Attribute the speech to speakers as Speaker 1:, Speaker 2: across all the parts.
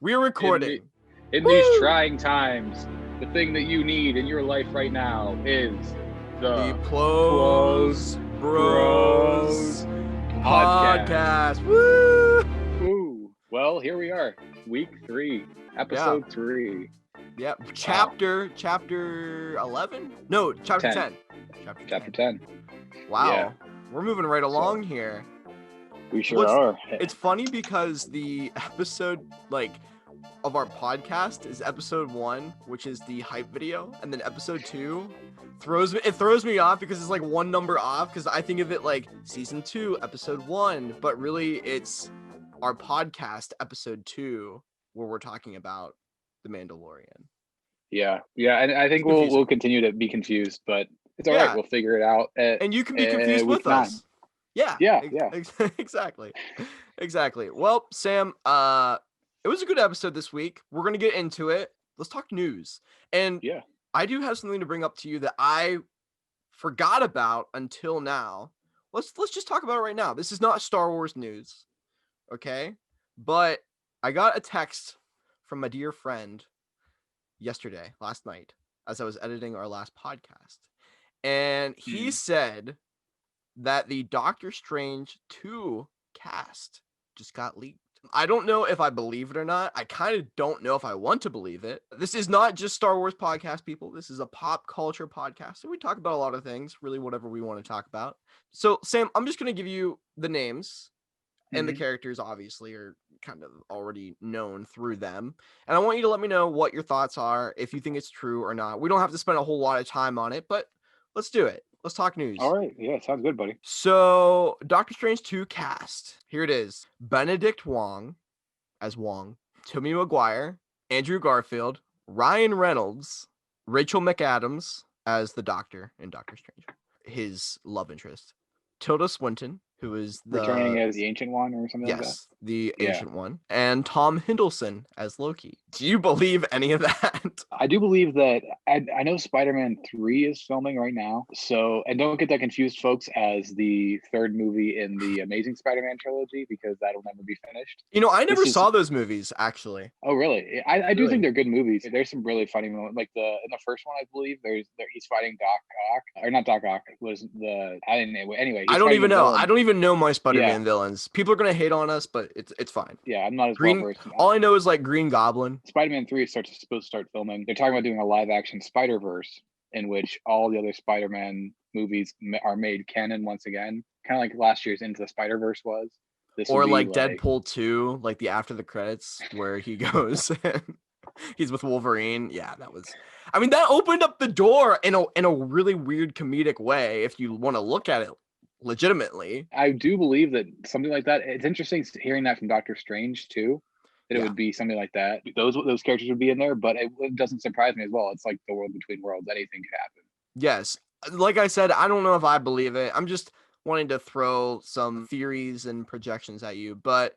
Speaker 1: We're recording.
Speaker 2: In these trying times, the thing that you need in your life right now is the
Speaker 1: Close Bros podcast.
Speaker 2: Woo! Woo! Well, here we are, week 3, episode 3.
Speaker 1: Yeah, chapter 11? No, chapter 10.
Speaker 2: Chapter 10.
Speaker 1: Wow,
Speaker 2: Yeah.
Speaker 1: We're moving right along here.
Speaker 2: We sure are.
Speaker 1: It's funny because the episode, of our podcast is episode 1, which is the hype video, and then episode 2 throws me off because it's like one number off, because I think of it like season 2, episode 1, but really it's our podcast episode 2 where we're talking about the Mandalorian.
Speaker 2: Yeah, and I think we'll continue to be confused, but it's all right. We'll figure it out.
Speaker 1: And you can be confused with us. Yeah. Exactly. Well, Sam, it was a good episode this week. We're going to get into it. Let's talk news. And I do have something to bring up to you that I forgot about until now. Let's just talk about it right now. This is not Star Wars news, okay? But I got a text from my dear friend last night, as I was editing our last podcast. And he said that the Doctor Strange 2 cast just got leaked. I don't know if I believe it or not. I kind of don't know if I want to believe it. This is not just Star Wars podcast, people. This is a pop culture podcast. So we talk about a lot of things, really whatever we want to talk about. So, Sam, I'm just going to give you the names, and the characters obviously are kind of already known through them. And I want you to let me know what your thoughts are, if you think it's true or not. We don't have to spend a whole lot of time on it, but let's do it. Let's talk news.
Speaker 2: All right. Yeah, sounds good, buddy.
Speaker 1: So, Doctor Strange 2 cast. Here it is. Benedict Wong as Wong. Tobey Maguire. Andrew Garfield. Ryan Reynolds. Rachel McAdams as the Doctor in Doctor Strange. His love interest. Tilda Swinton, who is
Speaker 2: returning as the Ancient One or something like that?
Speaker 1: Yes, the Ancient One. And Tom Hiddleston as Loki. Do you believe any of that?
Speaker 2: I do believe that. I know Spider-Man 3 is filming right now. So, and don't get that confused, folks, as the third movie in the Amazing Spider-Man trilogy, because that'll never be finished.
Speaker 1: You know, I never saw those movies, actually.
Speaker 2: Oh, really? I do think they're good movies. There's some really funny moments. Like in the first one, I believe, he's fighting Doc Ock. Or not Doc Ock. Anyway.
Speaker 1: I don't even know. I don't even know my Spider-Man villains. People are gonna hate on us, but it's fine.
Speaker 2: Yeah, I'm not as well versed.
Speaker 1: All I know is like Green Goblin.
Speaker 2: Spider-Man 3 is supposed to start filming. They're talking about doing a live-action Spider-Verse in which all the other Spider-Man movies are made canon once again, kind of like last year's Into the Spider-Verse was.
Speaker 1: Or like Deadpool 2, like the after the credits where he goes and he's with Wolverine. Yeah, that opened up the door in a really weird comedic way if you want to look at it legitimately.
Speaker 2: I do believe that something like that. It's interesting hearing that from Doctor Strange too, that it would be something like that. Those characters would be in there, but it doesn't surprise me as well. It's like the world between worlds. Anything could happen.
Speaker 1: Yes, like I said, I don't know if I believe it. I'm just wanting to throw some theories and projections at you, but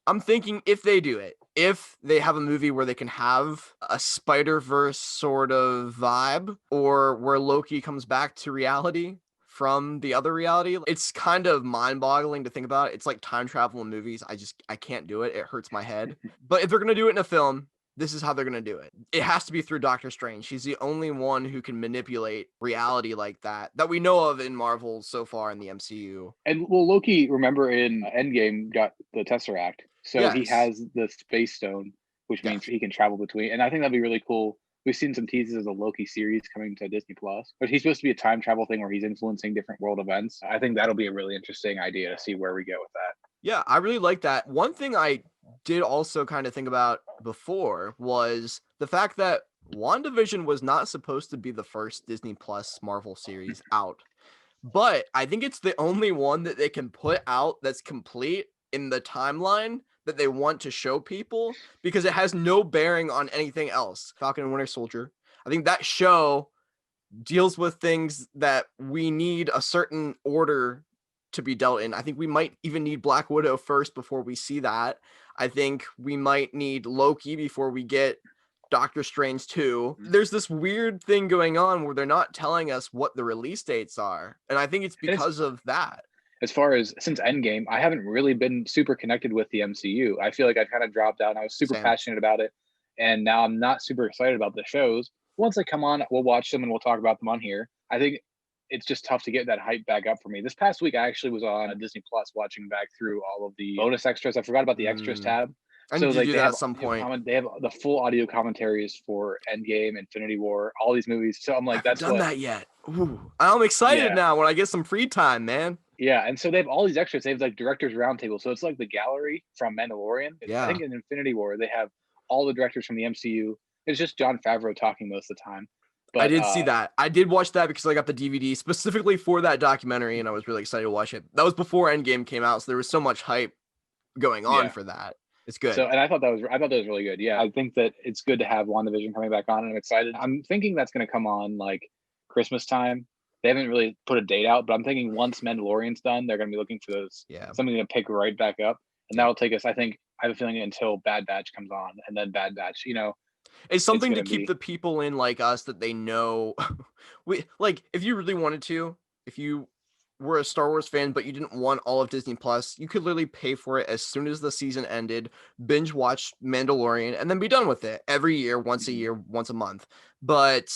Speaker 1: I'm thinking if they do it, if they have a movie where they can have a Spider-Verse sort of vibe, or where Loki comes back to reality from the other reality, it's kind of mind-boggling to think about. It's like time travel in movies. I can't do it. It hurts my head. But if they're going to do it in a film, this is how they're going to do it. It has to be through Doctor Strange. He's the only one who can manipulate reality like that we know of in Marvel so far in the MCU.
Speaker 2: And Loki, remember in Endgame, got the Tesseract. So he has the Space Stone, which means he can travel between. And I think that'd be really cool. We've seen some teases of the Loki series coming to Disney Plus, but he's supposed to be a time travel thing where he's influencing different world events. I think that'll be a really interesting idea to see where we go with that.
Speaker 1: Yeah, I really like that. One thing I did also kind of think about before was the fact that WandaVision was not supposed to be the first Disney Plus Marvel series out, but I think it's the only one that they can put out that's complete in the timeline that they want to show people, because it has no bearing on anything else. Falcon and Winter Soldier, I think that show deals with things that we need a certain order to be dealt in. I think we might even need Black Widow first before we see that. I think we might need Loki before we get Doctor Strange 2. There's this weird thing going on where they're not telling us what the release dates are, and I think it's because of that.
Speaker 2: as far as since Endgame, I haven't really been super connected with the MCU. I feel like I kind of dropped out. And I was super passionate about it, and now I'm not super excited about the shows. Once they come on, we'll watch them and we'll talk about them on here. I think it's just tough to get that hype back up for me. This past week, I actually was on Disney Plus watching back through all of the bonus extras. I forgot about the extras tab.
Speaker 1: I need to do that at some point.
Speaker 2: They have the full audio commentaries for Endgame, Infinity War, all these movies. So I'm like, that's
Speaker 1: done that yet. Ooh, I'm excited now when I get some free time, man.
Speaker 2: Yeah, and so they have all these extras. They have like directors roundtable. So it's like the gallery from Mandalorian.
Speaker 1: Yeah.
Speaker 2: I think in Infinity War they have all the directors from the MCU. It's just Jon Favreau talking most of the time. But
Speaker 1: I did see that. I did watch that because I got the DVD specifically for that documentary, and I was really excited to watch it. That was before Endgame came out, so there was so much hype going on for that. It's good.
Speaker 2: So, and I thought that was really good. Yeah, I think that it's good to have WandaVision coming back on, and I'm excited. I'm thinking that's going to come on like Christmas time. They haven't really put a date out, but I'm thinking once Mandalorian's done, they're going to be looking for those something to pick right back up, and that'll take us. I have a feeling until Bad Batch comes on, and then Bad Batch,
Speaker 1: it's something to keep the people in like us that they know. If you really wanted to, if you were a Star Wars fan, but you didn't want all of Disney Plus, you could literally pay for it as soon as the season ended, binge watch Mandalorian, and then be done with it every year, once a year, once a month. But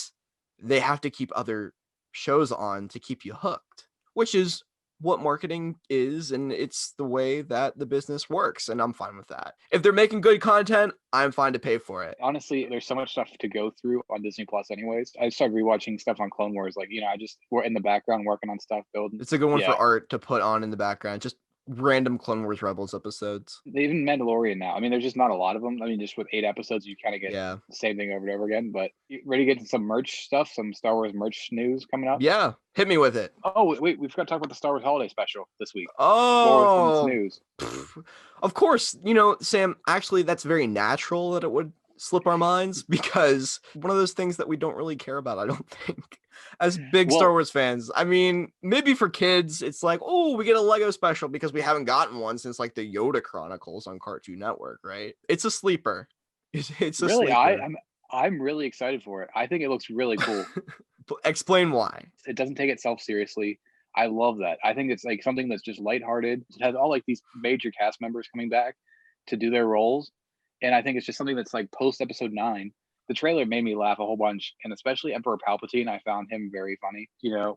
Speaker 1: they have to keep other shows on to keep you hooked, which is what marketing is, and it's the way that the business works, and I'm fine with that. If they're making good content, I'm fine to pay for it.
Speaker 2: Honestly, there's so much stuff to go through on Disney Plus anyways. I started rewatching stuff on Clone Wars, we're in the background working on stuff, building.
Speaker 1: It's a good one for art to put on in the background, just random Clone Wars Rebels episodes.
Speaker 2: Even Mandalorian now. I mean, there's just not a lot of them. I mean, just with 8 episodes, you kind of get the same thing over and over again. But you ready to get to some merch stuff, some Star Wars merch news coming up?
Speaker 1: Yeah, hit me with it.
Speaker 2: Oh, wait, we forgot to talk about the Star Wars holiday special this week.
Speaker 1: Oh,
Speaker 2: news.
Speaker 1: Of course, Sam, actually, that's very natural that it would slip our minds, because one of those things that we don't really care about, I don't think, as big Star Wars fans. I mean, maybe for kids, it's like, oh, we get a Lego special because we haven't gotten one since like the Yoda Chronicles on Cartoon Network, right? It's a sleeper. It's a
Speaker 2: really,
Speaker 1: sleeper.
Speaker 2: I'm really excited for it. I think it looks really cool.
Speaker 1: Explain why.
Speaker 2: It doesn't take itself seriously. I love that. I think it's like something that's just lighthearted. It has all like these major cast members coming back to do their roles. And I think it's just something that's like post episode 9. The trailer made me laugh a whole bunch, and especially Emperor Palpatine. I found him very funny.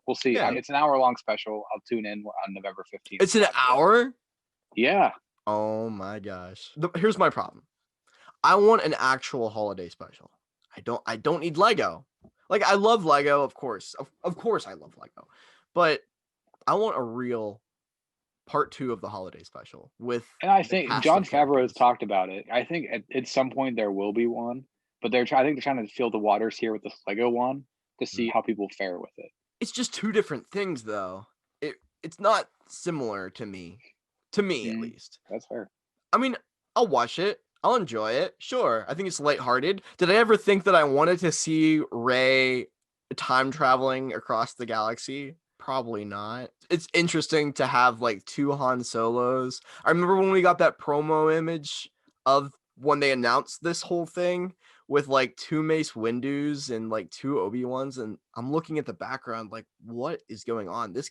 Speaker 2: We'll see. Yeah. It's an hour-long special. I'll tune in on November 15th.
Speaker 1: It's an hour?
Speaker 2: Yeah.
Speaker 1: Oh my gosh. Here's my problem. I want an actual holiday special. I don't need Lego. Like, I love Lego, of course. Of course I love Lego. But I want a real part 2 of the holiday special with.
Speaker 2: And I think Jon Favreau has talked about it. I think at some point there will be one, but I think they're trying to feel the waters here with this Lego one to see how people fare with it.
Speaker 1: It's just 2 different things, though. It's not similar to me at least.
Speaker 2: That's fair.
Speaker 1: I mean, I'll watch it. I'll enjoy it. Sure. I think it's lighthearted. Did I ever think that I wanted to see Rey time traveling across the galaxy? Probably not. It's interesting to have like 2 Han Solos. I remember when we got that promo image of when they announced this whole thing with like 2 Mace Windus and like 2 Obi-Wans, and I'm looking at the background like, what is going on? This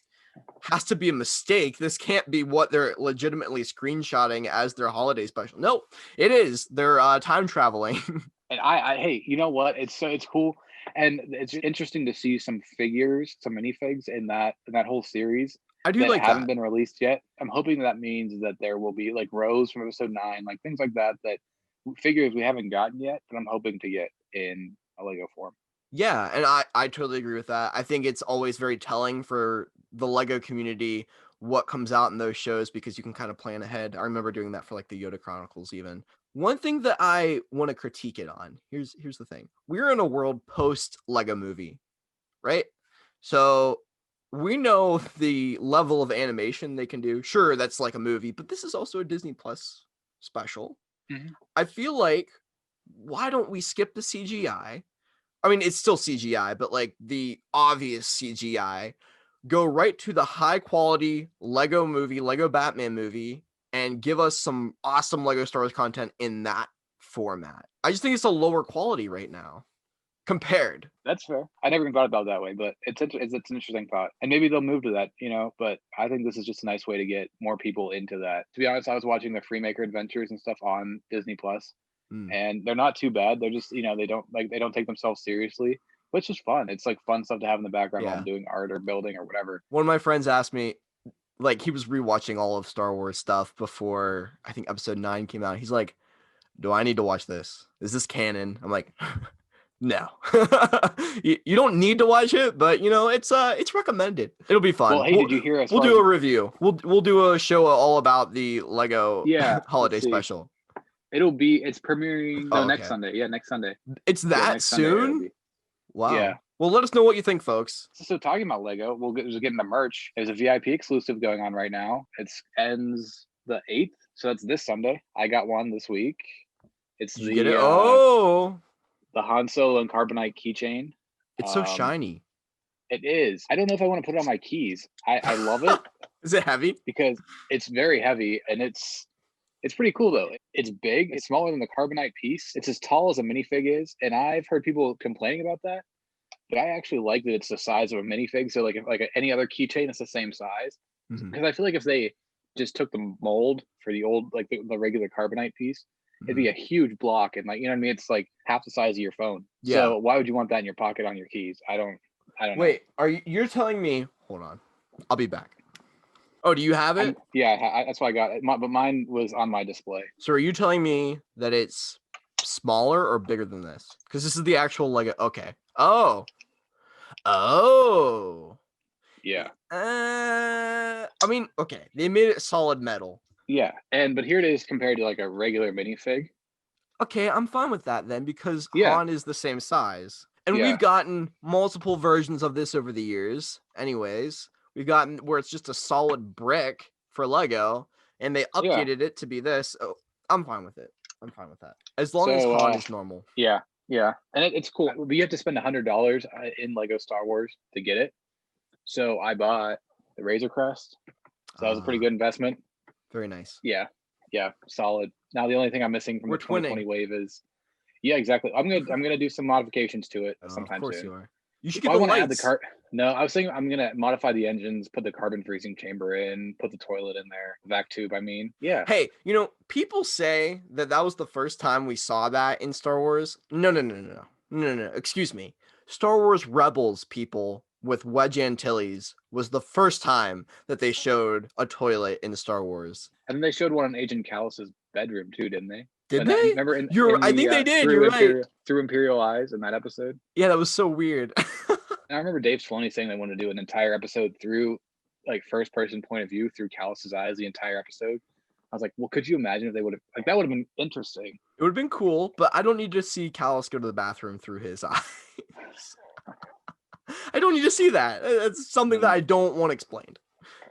Speaker 1: has to be a mistake. This can't be what they're legitimately screenshotting as their holiday special. No, it is. They're time traveling.
Speaker 2: And hey, you know what? It's cool. And it's interesting to see some figures, some minifigs in that whole series.
Speaker 1: I do like that
Speaker 2: haven't been released yet. I'm hoping that means that there will be like Rose from episode 9, like things like that figures we haven't gotten yet, but I'm hoping to get in a Lego form.
Speaker 1: Yeah, and I totally agree with that. I think it's always very telling for the Lego community what comes out in those shows, because you can kind of plan ahead. I remember doing that for like the Yoda Chronicles even. One thing that I want to critique it on, here's the thing. We're in a world post Lego movie, right? So we know the level of animation they can do. Sure, that's like a movie, but this is also a Disney Plus special.
Speaker 2: Mm-hmm.
Speaker 1: I feel like, why don't we skip the CGI? I mean, it's still CGI, but like the obvious CGI, go right to the high quality Lego movie, Lego Batman movie, and give us some awesome Lego Star Wars content in that format. I just think it's a lower quality right now compared.
Speaker 2: That's fair. I never even thought about it that way, but it's an interesting thought, and maybe they'll move to that, But I think this is just a nice way to get more people into that. To be honest, I was watching the Freemaker Adventures and stuff on Disney Plus, and they're not too bad. They're just they don't take themselves seriously, but it's just fun. It's like fun stuff to have in the background while I'm doing art or building or whatever.
Speaker 1: One of my friends asked me, like, he was rewatching all of Star Wars stuff before I think Episode 9 came out. He's like, "Do I need to watch this? Is this canon?" I'm like, no. You don't need to watch it, but it's recommended. It'll be fun.
Speaker 2: Well, hey, did you hear us?
Speaker 1: We'll do a review. We'll do a show all about the Lego holiday special.
Speaker 2: It's premiering next Sunday. Yeah, next Sunday.
Speaker 1: It's that soon? Wow.
Speaker 2: Yeah.
Speaker 1: Well, let us know what you think, folks.
Speaker 2: So talking about Lego, we'll get into the merch. There's a VIP exclusive going on right now. It ends the 8th, so that's this Sunday. I got one this week. It's the Han Solo and Carbonite keychain.
Speaker 1: It's so shiny.
Speaker 2: It is. I don't know if I want to put it on my keys. I love it.
Speaker 1: Is it heavy?
Speaker 2: Because it's very heavy, and it's pretty cool though. It's big. It's smaller than the Carbonite piece. It's as tall as a minifig is, and I've heard people complaining about that. But I actually like that it's the size of a minifig. So like any other keychain, it's the same size. Because I feel like if they just took the mold for the old the regular Carbonite piece, it'd be a huge block, and what I mean? It's like half the size of your phone. Yeah. So why would you want that in your pocket on your keys? I don't know.
Speaker 1: Wait, you're telling me? Hold on, I'll be back. Oh, do you have it?
Speaker 2: That's why I got it. But mine was on my display.
Speaker 1: So are you telling me that it's smaller or bigger than this? Because this is the actual Lego. Okay. Oh.
Speaker 2: Yeah.
Speaker 1: I mean, okay. They made it solid metal.
Speaker 2: Yeah, but here it is compared to like a regular minifig.
Speaker 1: Okay, I'm fine with that then, because Han is the same size. And we've gotten multiple versions of this over the years. Anyways, we've gotten where it's just a solid brick for Lego, and they updated it to be this. Oh, I'm fine with it. I'm fine with that. As long as Han is normal.
Speaker 2: Yeah. And it's cool. But you have to spend $100 in Lego Star Wars to get it. So I bought the Razor Crest. So that was a pretty good investment.
Speaker 1: Very nice.
Speaker 2: Yeah, solid. Now the only thing I'm missing from the 2020 wave is, exactly. I'm gonna do some modifications to it sometime
Speaker 1: of course
Speaker 2: soon.
Speaker 1: You are. You should get the lights.
Speaker 2: No, I was thinking I'm gonna modify the engines, put the carbon freezing chamber in, put the toilet in there, vac tube. I mean, yeah.
Speaker 1: Hey, people say that was the first time we saw that in Star Wars. No. Excuse me. Star Wars Rebels people with Wedge Antilles was the first time that they showed a toilet in Star Wars.
Speaker 2: And then they showed one in Agent Callus's bedroom too, didn't they?
Speaker 1: Did they?
Speaker 2: Remember?
Speaker 1: I think they did. You're right.
Speaker 2: Through Imperial Eyes in that episode.
Speaker 1: Yeah, that was so weird.
Speaker 2: I remember Dave Filoni saying they wanted to do an entire episode through like first person point of view through Callus's eyes, the entire episode. I was like, well, could you imagine if they would have that would have been interesting.
Speaker 1: It would have been cool, but I don't need to see Callus go to the bathroom through his eyes. I don't need to see that. It's something that I don't want explained.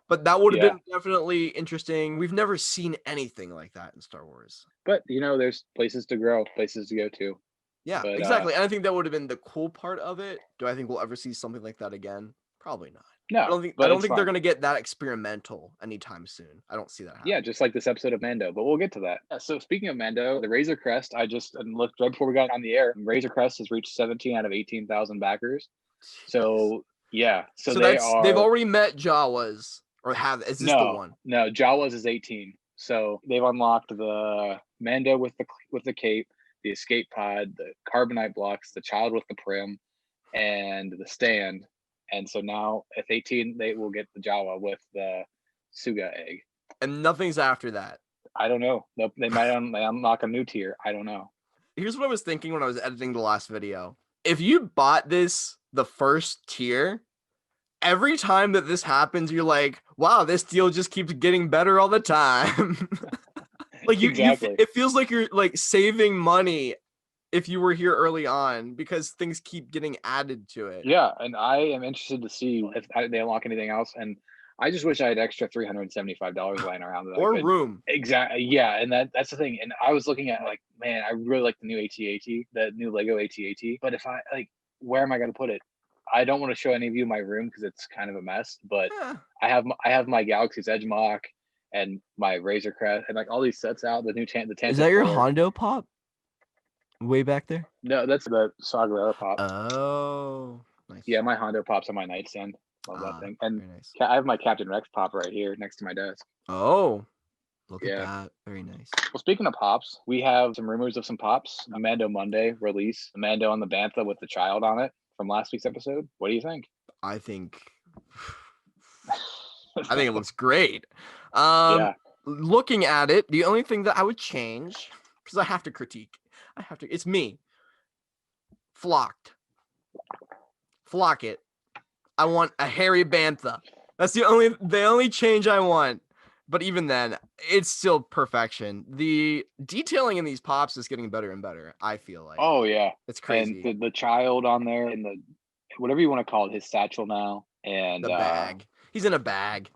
Speaker 1: But that would have been definitely interesting. We've never seen anything like that in Star Wars.
Speaker 2: But, there's places to grow, places to go to.
Speaker 1: Yeah, but, exactly. And I think that would have been the cool part of it. Do I think we'll ever see something like that again? Probably not.
Speaker 2: No,
Speaker 1: I don't think they're going to get that experimental anytime soon. I don't see that happening.
Speaker 2: Yeah, just like this episode of Mando, but we'll get to that. Yeah, so speaking of Mando, the Razor Crest, I just looked right before we got on the air. Razor Crest has reached 17 out of 18,000 backers. So, yeah. So they've already
Speaker 1: met Jawas, or is this the one?
Speaker 2: No, Jawas is 18. So they've unlocked the Mando with the cape, the escape pod, the carbonite blocks, the child with the prim, and the stand. And so now at 18, they will get the Jawa with the Suga egg.
Speaker 1: And nothing's after that.
Speaker 2: I don't know. They might unlock a new tier. I don't know.
Speaker 1: Here's what I was thinking when I was editing the last video. If you bought the first tier, every time that this happens, you're like, wow, this deal just keeps getting better all the time. Like it feels like you're like saving money if you were here early on because things keep getting added to it.
Speaker 2: Yeah, and I am interested to see if they unlock anything else. And I just wish I had extra $375 lying around.
Speaker 1: Or room.
Speaker 2: Exactly. Yeah, and that's the thing. And I was looking at like, man, I really like the new AT-AT, the new Lego AT-AT. But if I where am I going to put it? I don't want to show any of you my room because it's kind of a mess. But I have my Galaxy's Edge mock and my Razor Crest and like all these sets out. The new the
Speaker 1: Is that your Hondo Pop? Way back there?
Speaker 2: No, that's the Saga Pop.
Speaker 1: Oh, nice.
Speaker 2: Yeah, my Hondo Pop's on my nightstand. Love that thing. And
Speaker 1: nice.
Speaker 2: I have my Captain Rex Pop right here next to my desk.
Speaker 1: Oh, look at that. Very nice.
Speaker 2: Well, speaking of pops, we have some rumors of some pops. A Mando Monday release. A Mando on the Bantha with the child on it from last week's episode. What do you think?
Speaker 1: I think it looks great. Looking at it, the only thing that I would change, because I have to critique, it's me. Flock it. I want a hairy bantha. That's the only change I want. But even then, it's still perfection. The detailing in these pops is getting better and better, I feel like.
Speaker 2: Oh yeah.
Speaker 1: It's crazy.
Speaker 2: And the child on there and the whatever you want to call it, his satchel now. And
Speaker 1: the bag. He's in a bag.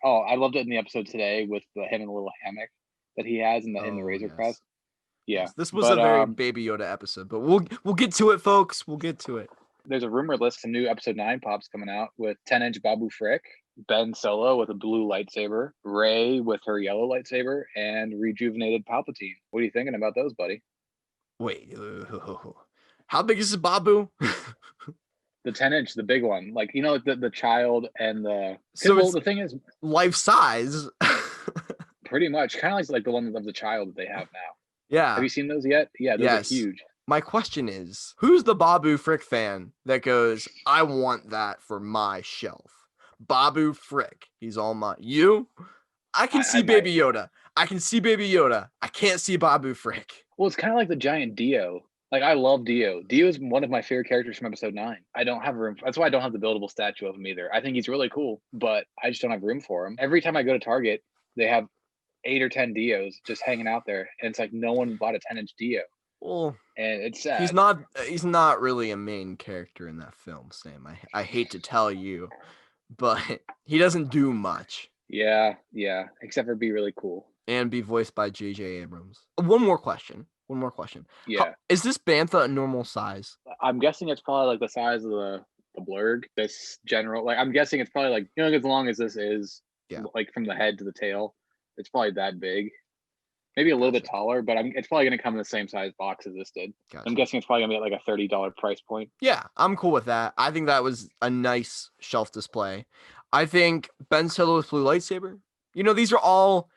Speaker 2: Oh, I loved it in the episode today with him in the little hammock that he has in the Razor Crest. Yeah,
Speaker 1: yes. This was a very Baby Yoda episode, but we'll get to it, folks. We'll get to it.
Speaker 2: There's a rumor list of new episode 9 pops coming out with 10-inch Babu Frick, Ben Solo with a blue lightsaber, Rey with her yellow lightsaber, and rejuvenated Palpatine. What are you thinking about those, buddy?
Speaker 1: Wait, how big is this Babu?
Speaker 2: The 10-inch, the big one, like the child and the.
Speaker 1: So
Speaker 2: the thing is,
Speaker 1: life size.
Speaker 2: Pretty much, kind of like the one of the child that they have now.
Speaker 1: Yeah.
Speaker 2: Have you seen those yet? Yeah, those are huge.
Speaker 1: My question is, who's the Babu Frick fan that goes, I want that for my shelf? Babu Frick, he's all mine. You? I can see Baby Yoda. I can see Baby Yoda. I can't see Babu Frick.
Speaker 2: Well, it's kind of like the giant Dio. Like, I love Dio. Dio is one of my favorite characters from episode 9. I don't have room. That's why I don't have the buildable statue of him either. I think he's really cool, but I just don't have room for him. Every time I go to Target, they have 8 or 10 Dios just hanging out there, and it's like no one bought a 10-inch Dio.
Speaker 1: Well,
Speaker 2: and it's sad.
Speaker 1: He's not really a main character in that film, Sam. I hate to tell you, but he doesn't do much.
Speaker 2: Yeah, except for be really cool
Speaker 1: and be voiced by J.J. Abrams. One more question.
Speaker 2: Yeah.
Speaker 1: Is this Bantha a normal size?
Speaker 2: I'm guessing it's probably like the size of the blurg. This general, like, I'm guessing it's probably like, as long as this is, like, from the head to the tail, it's probably that big. Maybe a little bit taller, but it's probably going to come in the same size box as this did. Gotcha. I'm guessing it's probably going to be at like a $30 price point.
Speaker 1: Yeah, I'm cool with that. I think that was a nice shelf display. I think Ben Solo's blue lightsaber. These are all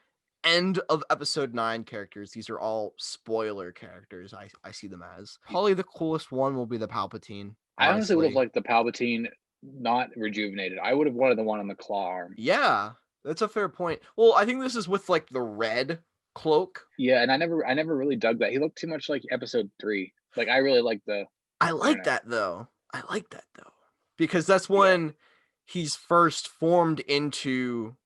Speaker 1: end of episode 9 characters. These are all spoiler characters. I see them as. Probably the coolest one will be the Palpatine.
Speaker 2: I honestly would have liked the Palpatine not rejuvenated. I would have wanted the one on the claw arm.
Speaker 1: Yeah, that's a fair point. Well, I think this is with like the red cloak.
Speaker 2: Yeah, and I never really dug that. He looked too much like episode 3. Like, I really like the.
Speaker 1: I like that though. Because that's when he's first formed into.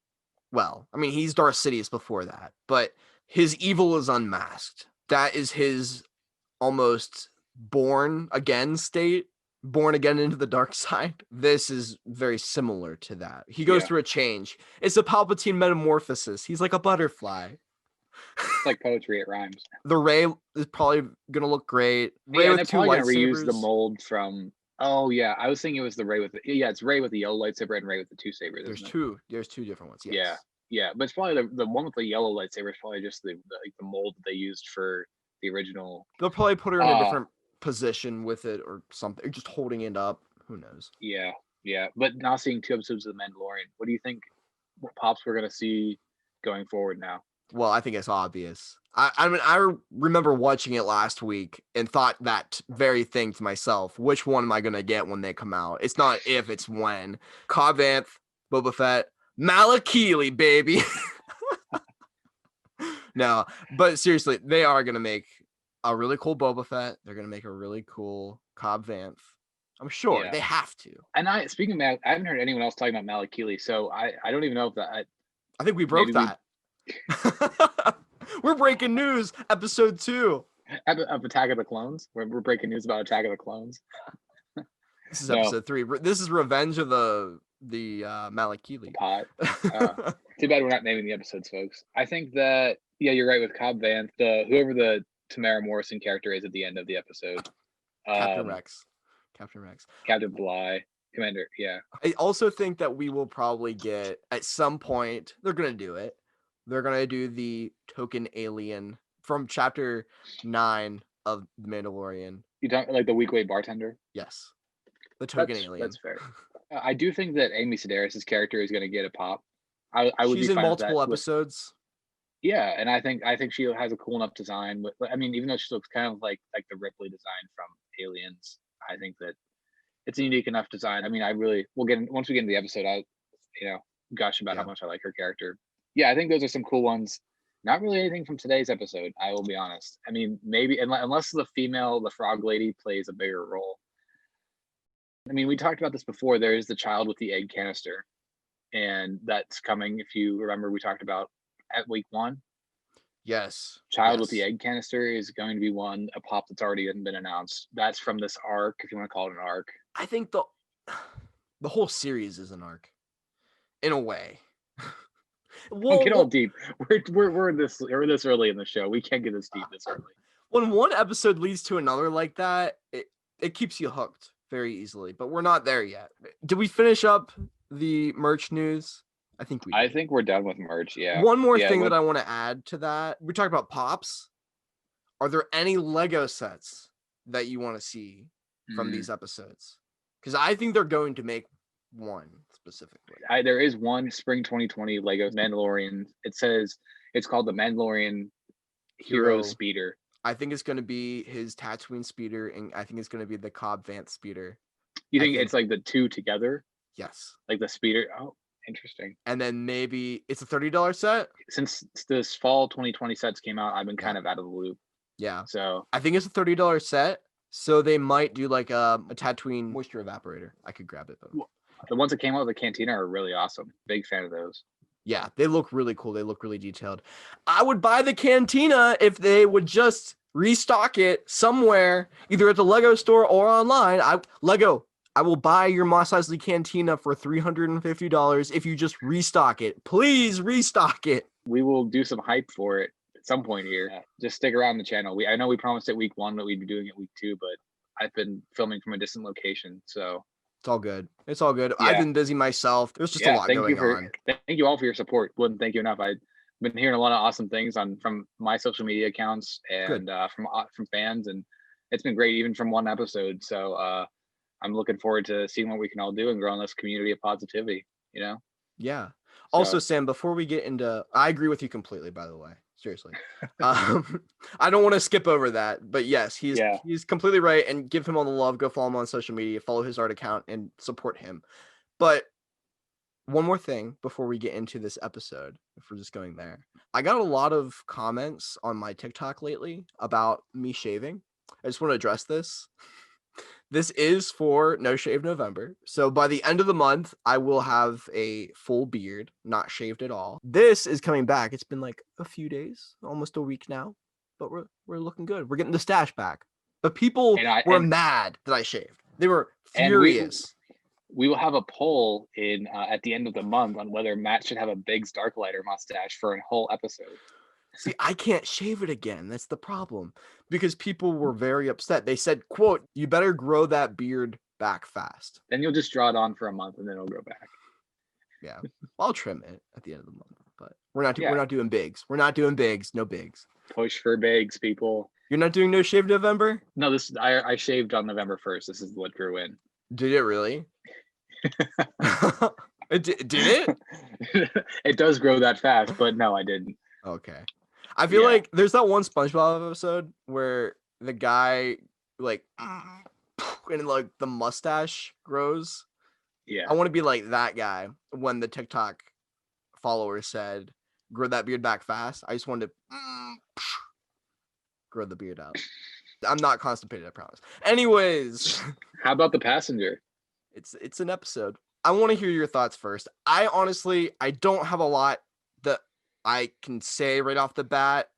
Speaker 1: Well, I mean, he's Darth Sidious before that, but his evil is unmasked. That is his almost born again state, born again into the dark side. This is very similar to that. He goes through a change. It's a Palpatine metamorphosis. He's like a butterfly.
Speaker 2: It's like poetry, it rhymes.
Speaker 1: The Rey is probably going to look great.
Speaker 2: Rey with 2 lightsabers. Going to reuse the mold from... Oh yeah, I was thinking it was the Rey with it's Rey with the yellow lightsaber and Rey with the 2 sabers.
Speaker 1: There's two different ones. Yes.
Speaker 2: Yeah, but it's probably the one with the yellow lightsaber is probably just the mold that they used for the original.
Speaker 1: They'll probably put her in a different position with it or something, or just holding it up. Who knows?
Speaker 2: Yeah. But now seeing 2 episodes of The Mandalorian, what do you think? What pops we're gonna see going forward now?
Speaker 1: Well, I think it's obvious. I mean, I remember watching it last week and thought that very thing to myself. Which one am I going to get when they come out? It's not if, it's when. Cobb Vanth, Boba Fett, Malakili, baby. No, but seriously, they are going to make a really cool Boba Fett. They're going to make a really cool Cobb Vanth. I'm sure they have to.
Speaker 2: And speaking of Mal, I haven't heard anyone else talking about Malakili, so I don't even know if that.
Speaker 1: I think we broke that. We're breaking news. Episode 2
Speaker 2: of Attack of the Clones. We're breaking news about Attack of the Clones.
Speaker 1: This is episode 3. This is Revenge of the Malakili.
Speaker 2: Pot. Too bad we're not naming the episodes, folks. I think that you're right with Cobb Vanth. Whoever the Tamara Morrison character is at the end of the episode.
Speaker 1: Captain Rex.
Speaker 2: Captain Bly. Commander. Yeah.
Speaker 1: I also think that we will probably get at some point. They're gonna do it. They're going to do the token alien from chapter 9 of the Mandalorian.
Speaker 2: You talking like the weekly bartender?
Speaker 1: Yes, the token
Speaker 2: That's
Speaker 1: alien.
Speaker 2: That's fair. I do think that Amy Sedaris' character is going to get a pop. I would
Speaker 1: She's
Speaker 2: be
Speaker 1: in
Speaker 2: fine
Speaker 1: multiple
Speaker 2: with that,
Speaker 1: episodes.
Speaker 2: Yeah, and I think she has a cool enough design. I mean, even though she looks kind of like the Ripley design from Aliens, I think that it's a unique enough design. I mean, we'll get once we get into the episode, gush about how much I like her character. Yeah, I think those are some cool ones. Not really anything from today's episode, I will be honest. I mean, maybe unless the frog lady plays a bigger role. I mean, we talked about this before. There is the child with the egg canister, and that's coming. If you remember, we talked about at week 1.
Speaker 1: Yes.
Speaker 2: Child with the egg canister is going to be a pop that's already been announced. That's from this arc, if you want to call it an arc.
Speaker 1: I think the whole series is an arc, in a way.
Speaker 2: Don't get all deep. We're this early in the show. We can't get this deep this early.
Speaker 1: When one episode leads to another like that, it keeps you hooked very easily. But we're not there yet. Did we finish up the merch news? I think we did.
Speaker 2: I think we're done with merch. Yeah.
Speaker 1: One more thing that I want to add to that. We talked about pops. Are there any Lego sets that you want to see from these episodes? Because I think they're going to make one specifically.
Speaker 2: There is one spring 2020 Lego Mandalorian. It's called the Mandalorian Hero Speeder.
Speaker 1: I think it's going to be his Tatooine speeder, and I think it's going to be the Cobb Vanth speeder.
Speaker 2: You think it's like the two together?
Speaker 1: Yes.
Speaker 2: Like the speeder. Oh, interesting.
Speaker 1: And then maybe it's a $30 set.
Speaker 2: Since this fall 2020 sets came out, I've been kind of out of the loop.
Speaker 1: Yeah.
Speaker 2: So
Speaker 1: I think it's a $30 set. So they might do like a Tatooine moisture evaporator. I could grab it though.
Speaker 2: The ones that came out of the cantina are really awesome. Big fan of those.
Speaker 1: Yeah, they look really cool. They look really detailed. I would buy the cantina if they would just restock it somewhere, either at the Lego store or online. I will buy your Mos Eisley cantina for $350 if you just restock it. Please restock it.
Speaker 2: We will do some hype for it at some point here. Yeah. Just stick around the channel. I know we promised at week 1 that we'd be doing it week 2, but I've been filming from a distant location, so
Speaker 1: it's all good. It's all good. Yeah. I've been busy myself. There's just a lot going on.
Speaker 2: Thank you all for your support. Wouldn't thank you enough. I've been hearing a lot of awesome things from my social media accounts and from fans, and it's been great even from one episode. So I'm looking forward to seeing what we can all do and growing this community of positivity.
Speaker 1: Yeah. Also, Sam, before we get into, I agree with you completely, by the way. Seriously. I don't want to skip over that, but yes, he's completely right, and give him all the love. Go follow him on social media, follow his art account, and support him. But one more thing before we get into this episode, if we're just going there, I got a lot of comments on my TikTok lately about me shaving. I just want to address this. This is for No Shave November. So by the end of the month, I will have a full beard, not shaved at all. This is coming back. It's been like a few days, almost a week now, but we're looking good. We're getting the stash back. But people were mad that I shaved. They were furious.
Speaker 2: We will have a poll at the end of the month on whether Matt should have a Biggs Darklighter mustache for a whole episode.
Speaker 1: See, I can't shave it again. That's the problem. Because people were very upset. They said, quote, "You better grow that beard back fast."
Speaker 2: Then you'll just draw it on for a month and then it'll grow back.
Speaker 1: Yeah. I'll trim it at the end of the month. But we're not doing bigs. We're not doing bigs. No bigs.
Speaker 2: Push for bigs, people.
Speaker 1: You're not doing No Shave November?
Speaker 2: No, I shaved on November 1st. This is what grew in.
Speaker 1: Did it really? Did it?
Speaker 2: It does grow that fast, but no, I didn't.
Speaker 1: Okay. I feel like there's that one SpongeBob episode where the guy and like the mustache grows.
Speaker 2: Yeah.
Speaker 1: I want to be like that guy when the TikTok followers said, "Grow that beard back fast." I just wanted to grow the beard out. I'm not constipated, I promise. Anyways.
Speaker 2: How about the passenger?
Speaker 1: It's an episode. I want to hear your thoughts first. I don't have a lot that I can say right off the bat,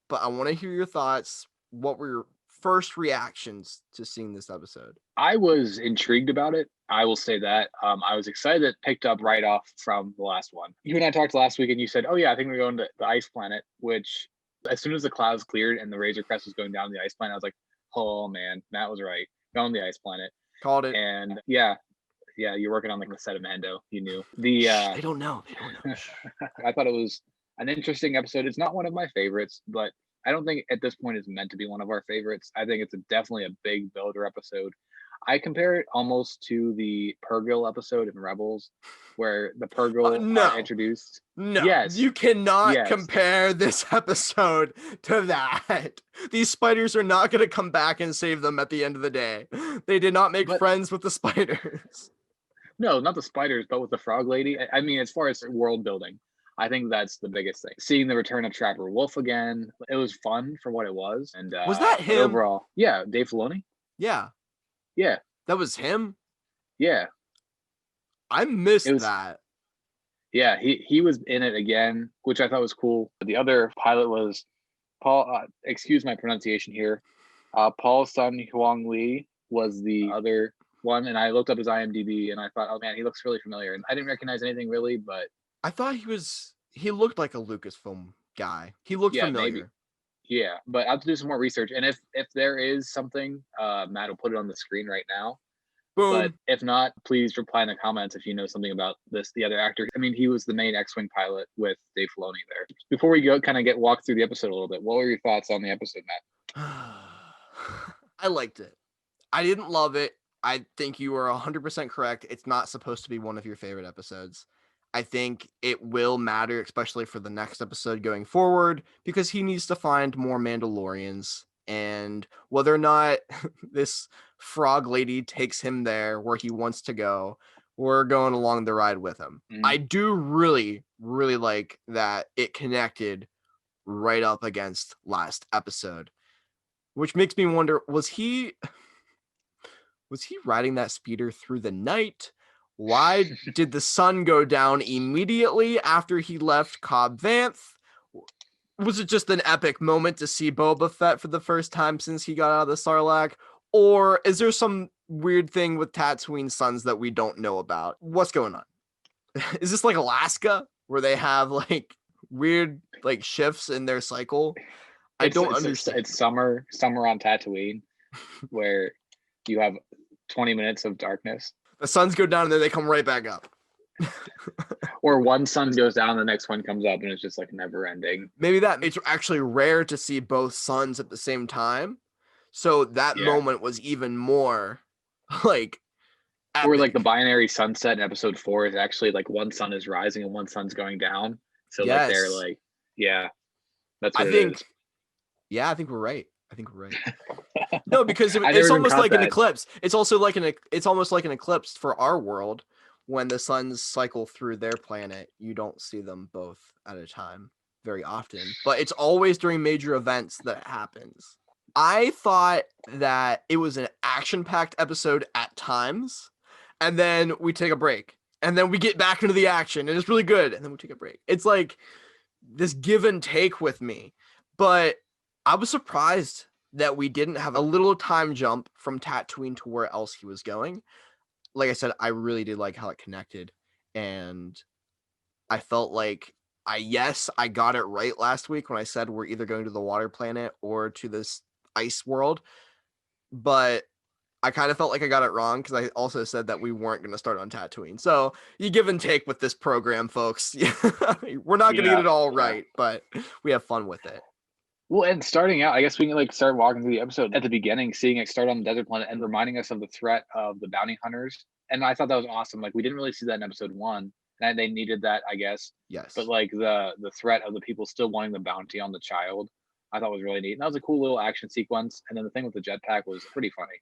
Speaker 1: but I want to hear your thoughts. What were your first reactions to seeing this episode?
Speaker 2: I was intrigued about it. I will say that. I was excited it picked up right off from the last one. You and I talked last week and you said, "Oh yeah, I think we're going to the ice planet," which as soon as the clouds cleared and the Razor Crest was going down the ice planet, I was like, "Oh man, Matt was right. Going to the ice planet."
Speaker 1: Called it.
Speaker 2: And yeah, you're working on like the set of Mando. You knew. They
Speaker 1: don't know.
Speaker 2: I thought it was an interesting episode. It's not one of my favorites, but I don't think at this point it's meant to be one of our favorites. I think it's definitely a big builder episode. I compare it almost to the Purrgil episode in Rebels, where the Purrgil are
Speaker 1: No,
Speaker 2: introduced.
Speaker 1: no,
Speaker 2: Yes,
Speaker 1: you cannot
Speaker 2: yes.
Speaker 1: compare this episode to that. These spiders are not going to come back and save them at the end of the day. They did not make friends with the spiders.
Speaker 2: No, not the spiders, but with the frog lady. I mean, as far as world building, I think that's the biggest thing. Seeing the return of Trapper Wolf again, it was fun for what it was. And
Speaker 1: was that
Speaker 2: but
Speaker 1: him?
Speaker 2: overall, yeah, Dave Filoni.
Speaker 1: Yeah,
Speaker 2: yeah,
Speaker 1: that was him.
Speaker 2: Yeah,
Speaker 1: I missed that.
Speaker 2: Yeah, he was in it again, which I thought was cool. The other pilot was Paul. Excuse my pronunciation here. Paul Sun Huang Lee was the other one, and I looked up his IMDb, and I thought, oh man, he looks really familiar. And I didn't recognize anything really, but
Speaker 1: I thought he looked like a Lucasfilm guy. He looked familiar.
Speaker 2: Maybe. Yeah, but I'll have to do some more research, and if there is something, Matt will put it on the screen right now.
Speaker 1: Boom.
Speaker 2: But if not, please reply in the comments if you know something about the other actor. I mean, he was the main X-Wing pilot with Dave Filoni there. Before we go, kind of walk through the episode a little bit, what were your thoughts on the episode, Matt?
Speaker 1: I liked it. I didn't love it. I think you are 100% correct. It's not supposed to be one of your favorite episodes. I think it will matter, especially for the next episode going forward, because he needs to find more Mandalorians. And whether or not this frog lady takes him there where he wants to go, we're going along the ride with him. I do really, really like that it connected right up against last episode, which makes me wonder, was he riding that speeder through the night? Why did the sun go down immediately after he left Cobb Vanth? Was it just an epic moment to see Boba Fett for the first time since he got out of the Sarlacc? Or is there some weird thing with Tatooine suns that we don't know about? What's going on? Is this like Alaska where they have like weird like shifts in their cycle? I don't understand.
Speaker 2: It's summer on Tatooine where you have 20 minutes of darkness.
Speaker 1: The suns go down and then they come right back up.
Speaker 2: Or one sun goes down, the next one comes up, and it's just like never ending.
Speaker 1: Maybe that it's actually rare to see both suns at the same time. So that moment was even more like epic.
Speaker 2: Or like the binary sunset in episode 4 is actually like one sun is rising and one sun's going down. So like they're like, that's what it is.
Speaker 1: Yeah, I think we're right. No, because it's almost like an eclipse. It's also like it's almost like an eclipse for our world. When the suns cycle through their planet, you don't see them both at a time very often, but it's always during major events that it happens. I thought that it was an action-packed episode at times, and then we take a break, and then we get back into the action, and it's really good, and then we take a break. It's like this give and take with me, but I was surprised that we didn't have a little time jump from Tatooine to where else he was going. Like I said, I really did like how it connected, and I felt like I got it right last week when I said we're either going to the water planet or to this ice world, but I kind of felt like I got it wrong because I also said that we weren't going to start on Tatooine. So you give and take with this program, folks. We're not going to get it all right, but we have fun with it.
Speaker 2: Well, and starting out, I guess we can like start walking through the episode at the beginning, seeing it start on the desert planet and reminding us of the threat of the bounty hunters. And I thought that was awesome. Like we didn't really see that in episode 1, and they needed that, I guess.
Speaker 1: Yes.
Speaker 2: But like the threat of the people still wanting the bounty on the child, I thought was really neat. And that was a cool little action sequence. And then the thing with the jetpack was pretty funny.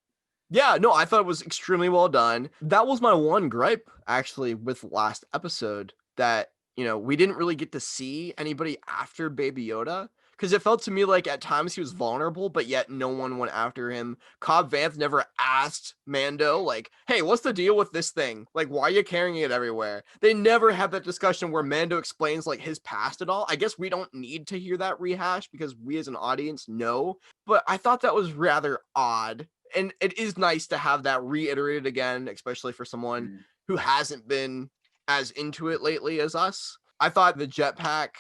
Speaker 1: Yeah, no, I thought it was extremely well done. That was my one gripe actually with last episode, that, we didn't really get to see anybody after Baby Yoda. Because it felt to me like at times he was vulnerable, but yet no one went after him. Cobb Vanth never asked Mando, like, hey, what's the deal with this thing? Like, why are you carrying it everywhere? They never have that discussion where Mando explains, like, his past at all. I guess we don't need to hear that rehash because we as an audience know. But I thought that was rather odd. And it is nice to have that reiterated again, especially for someone who hasn't been as into it lately as us. I thought the jetpack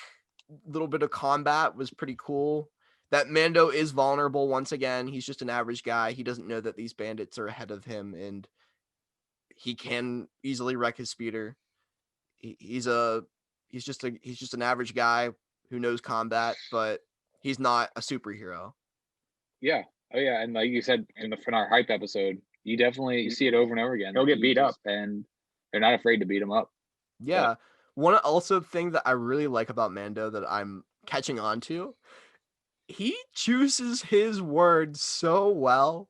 Speaker 1: little bit of combat was pretty cool. That Mando is vulnerable once again. He's just an average guy. He doesn't know that these bandits are ahead of him, and he can easily wreck his speeder. He's just an average guy who knows combat, but He's not a superhero.
Speaker 2: Yeah. Oh yeah, and like you said in our hype episode, you definitely see it over and over again. He'll get beat up, and they're not afraid to beat him up.
Speaker 1: Yeah. One also thing that I really like about Mando that I'm catching on to, he chooses his words so well.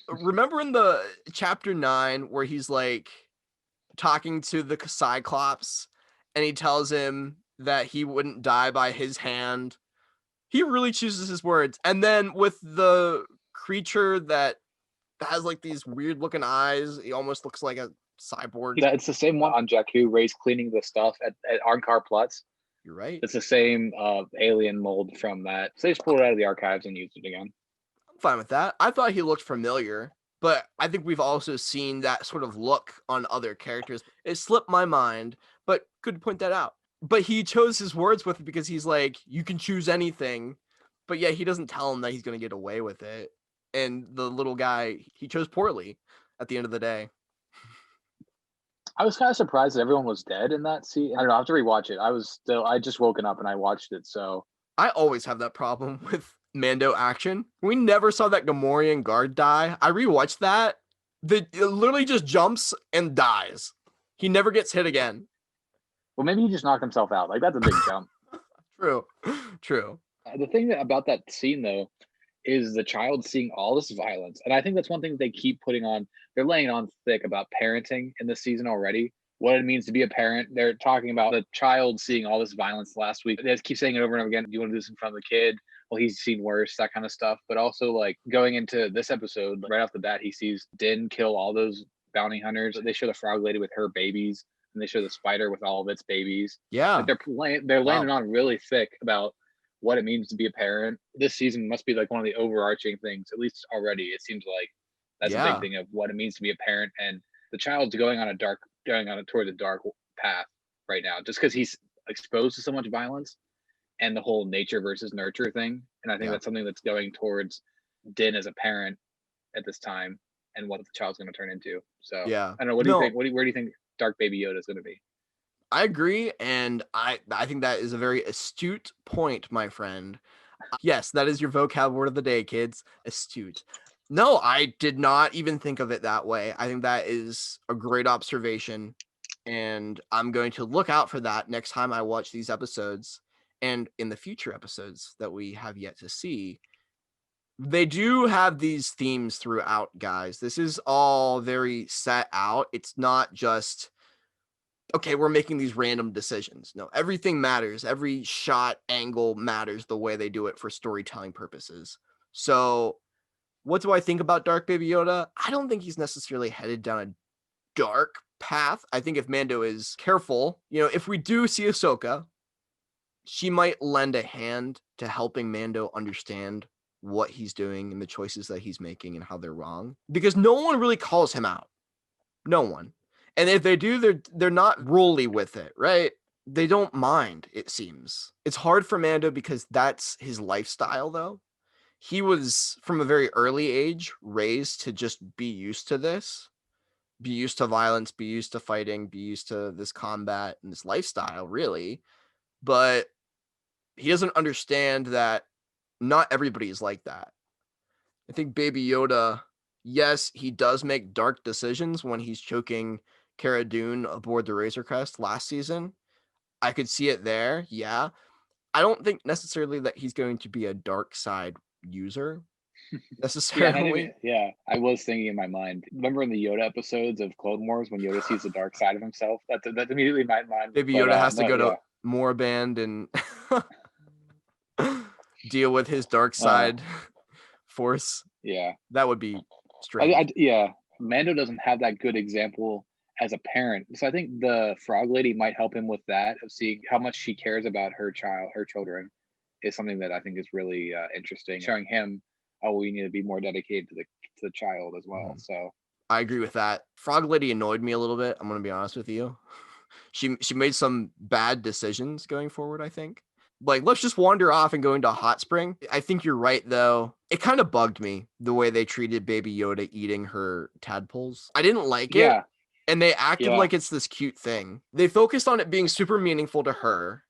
Speaker 1: Remember in the chapter 9 where he's like talking to the Cyclops and he tells him that he wouldn't die by his hand? He really chooses his words. And then with the creature that has like these weird looking eyes, he almost looks like a cyborg.
Speaker 2: Yeah, it's the same one on Jakku where he's cleaning the stuff at Ankar Plus.
Speaker 1: You're right.
Speaker 2: It's the same alien mold from that. So they just pulled it out of the archives and used it again.
Speaker 1: I'm fine with that. I thought he looked familiar, but I think we've also seen that sort of look on other characters. It slipped my mind, but good to point that out. But he chose his words with it because he's like, you can choose anything. But yeah, he doesn't tell him that he's going to get away with it. And the little guy, he chose poorly at the end of the day.
Speaker 2: I was kind of surprised that everyone was dead in that scene. I don't know. I have to rewatch it. I just woken up and I watched it. So
Speaker 1: I always have that problem with Mando action. We never saw that Gamorrean guard die. I rewatched that. It literally just jumps and dies. He never gets hit again.
Speaker 2: Well, maybe he just knocked himself out. Like, that's a big jump.
Speaker 1: True.
Speaker 2: The thing about that scene, though, is the child seeing all this violence. And I think that's one thing that they keep putting on. They're laying on thick about parenting in this season already. What it means to be a parent. They're talking about the child seeing all this violence last week. They just keep saying it over and over again. Do you want to do this in front of the kid? Well, he's seen worse, that kind of stuff. But also, like, going into this episode, right off the bat, he sees Din kill all those bounty hunters. They show the frog lady with her babies, and they show the spider with all of its babies.
Speaker 1: Yeah.
Speaker 2: Like they're laying it on really thick about what it means to be a parent. This season must be like one of the overarching things, at least already. It seems like that's a big thing of what it means to be a parent. And the child's going toward the dark path right now, just because he's exposed to so much violence and the whole nature versus nurture thing. And I think that's something that's going towards Din as a parent at this time and what the child's going to turn into. So I don't know. What do you think? Where do you think Dark Baby Yoda is going to be?
Speaker 1: I agree, and I think that is a very astute point, my friend. Yes, that is your vocab word of the day, kids. Astute. No, I did not even think of it that way. I think that is a great observation, and I'm going to look out for that next time I watch these episodes and in the future episodes that we have yet to see. They do have these themes throughout, guys. This is all very set out. It's not just, okay, we're making these random decisions. No, everything matters. Every shot angle matters the way they do it for storytelling purposes. So what do I think about Dark Baby Yoda? I don't think he's necessarily headed down a dark path. I think if Mando is careful, if we do see Ahsoka, she might lend a hand to helping Mando understand what he's doing and the choices that he's making and how they're wrong. Because no one really calls him out. No one. And if they do, they're not ruly with it, right? They don't mind, it seems. It's hard for Mando because that's his lifestyle, though. He was, from a very early age, raised to just be used to this. Be used to violence, be used to fighting, be used to this combat and this lifestyle, really. But he doesn't understand that not everybody is like that. I think Baby Yoda, yes, he does make dark decisions when he's choking Cara Dune aboard the Razor Crest last season. I could see it there, yeah. I don't think necessarily that he's going to be a dark side user necessarily.
Speaker 2: I was thinking in my mind. Remember in the Yoda episodes of Clone Wars when Yoda sees the dark side of himself? That's immediately in my mind.
Speaker 1: Baby Yoda has to go to Moraband and deal with his dark side force.
Speaker 2: Yeah,
Speaker 1: that would be strange.
Speaker 2: Mando doesn't have that good example as a parent, so I think the Frog Lady might help him with that, of seeing how much she cares about her children, is something that I think is really interesting. Showing him, we need to be more dedicated to the child as well. So
Speaker 1: I agree with that. Frog Lady annoyed me a little bit. I'm gonna be honest with you. She made some bad decisions going forward, I think. Like, let's just wander off and go into a hot spring. I think you're right, though. It kind of bugged me the way they treated Baby Yoda eating her tadpoles. I didn't like it. And they acted like it's this cute thing. They focused on it being super meaningful to her,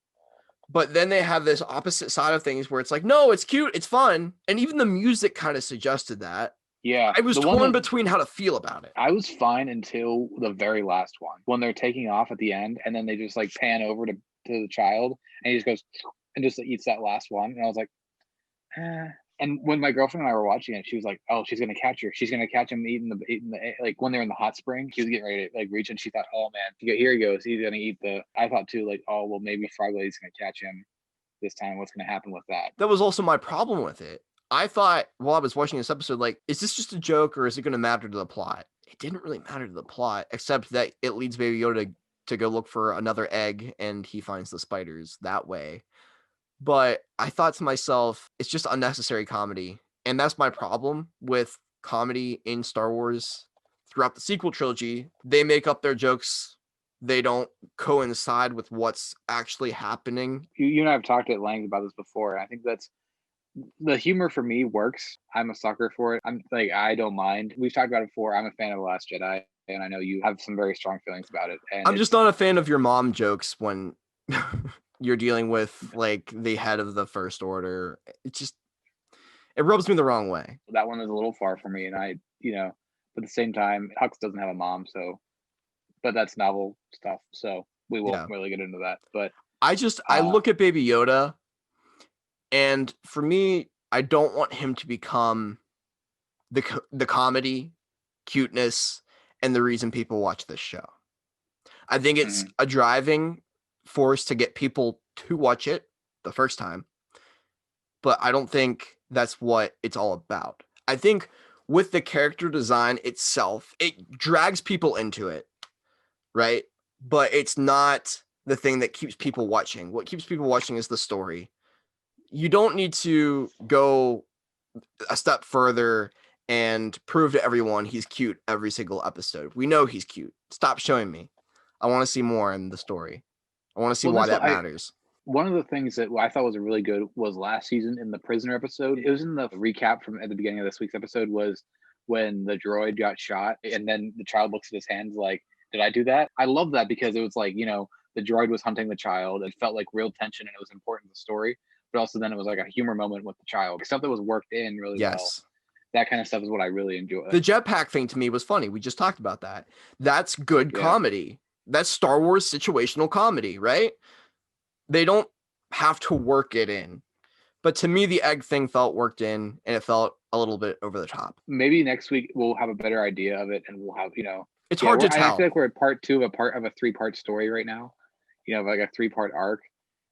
Speaker 1: But then they have this opposite side of things where it's like, no, it's cute, it's fun. And even the music kind of suggested that.
Speaker 2: Yeah.
Speaker 1: I was torn between how to feel about it.
Speaker 2: I was fine until the very last one when they're taking off at the end and then they just like pan over to the child and he just goes and just eats that last one. And I was like, eh. And when my girlfriend and I were watching it, she was like, "Oh, she's gonna catch her. She's gonna catch him eating the like when they're in the hot spring. She was getting ready to like reach, and she thought, "Oh man, here he goes. He's gonna eat the." I thought too, like, "Oh well, maybe Frog Lady's gonna catch him this time. What's gonna happen with that?"
Speaker 1: That was also my problem with it. I thought while I was watching this episode, like, is this just a joke or is it going to matter to the plot? It didn't really matter to the plot, except that it leads Baby Yoda to go look for another egg, and he finds the spiders that way. But I thought to myself, it's just unnecessary comedy. And that's my problem with comedy in Star Wars throughout the sequel trilogy. They make up their jokes. They don't coincide with what's actually happening.
Speaker 2: You and I have talked at length about this before. I think that's the humor for me works. I'm a sucker for it. I'm like, I don't mind. We've talked about it before. I'm a fan of The Last Jedi, and I know you have some very strong feelings about it. And
Speaker 1: I'm just not a fan of your mom jokes when you're dealing with like the head of the First Order. It rubs me the wrong way.
Speaker 2: That one is a little far for me, and I, but at the same time, Hux doesn't have a mom, but that's novel stuff, so we won't really get into that. But
Speaker 1: I look at Baby Yoda, and for me, I don't want him to become the comedy, cuteness, and the reason people watch this show. I think it's a driving force to get people to watch it the first time, but I don't think that's what it's all about. I think with the character design itself, it drags people into it, right? But it's not the thing that keeps people watching. What keeps people watching is the story. You don't need to go a step further and prove to everyone he's cute every single episode. We know he's cute. Stop showing me. I want to see more in the story. I want to see why that matters.
Speaker 2: One of the things that I thought was really good was last season in the prisoner episode. It was in the recap from at the beginning of this week's episode was when the droid got shot and then the child looks at his hands like, did I do that? I love that because it was like, the droid was hunting the child. It felt like real tension and it was important to the story. But also then it was like a humor moment with the child. Stuff that was worked in really well. That kind of stuff is what I really enjoy.
Speaker 1: The jetpack thing to me was funny. We just talked about that. That's good comedy. That's Star Wars situational comedy, right? They don't have to work it in. But to me, the egg thing felt worked in, and it felt a little bit over the top.
Speaker 2: Maybe next week we'll have a better idea of it, and we'll have,
Speaker 1: it's hard to tell.
Speaker 2: I feel like we're at part 2 of a 3-part story right now, like a 3-part arc.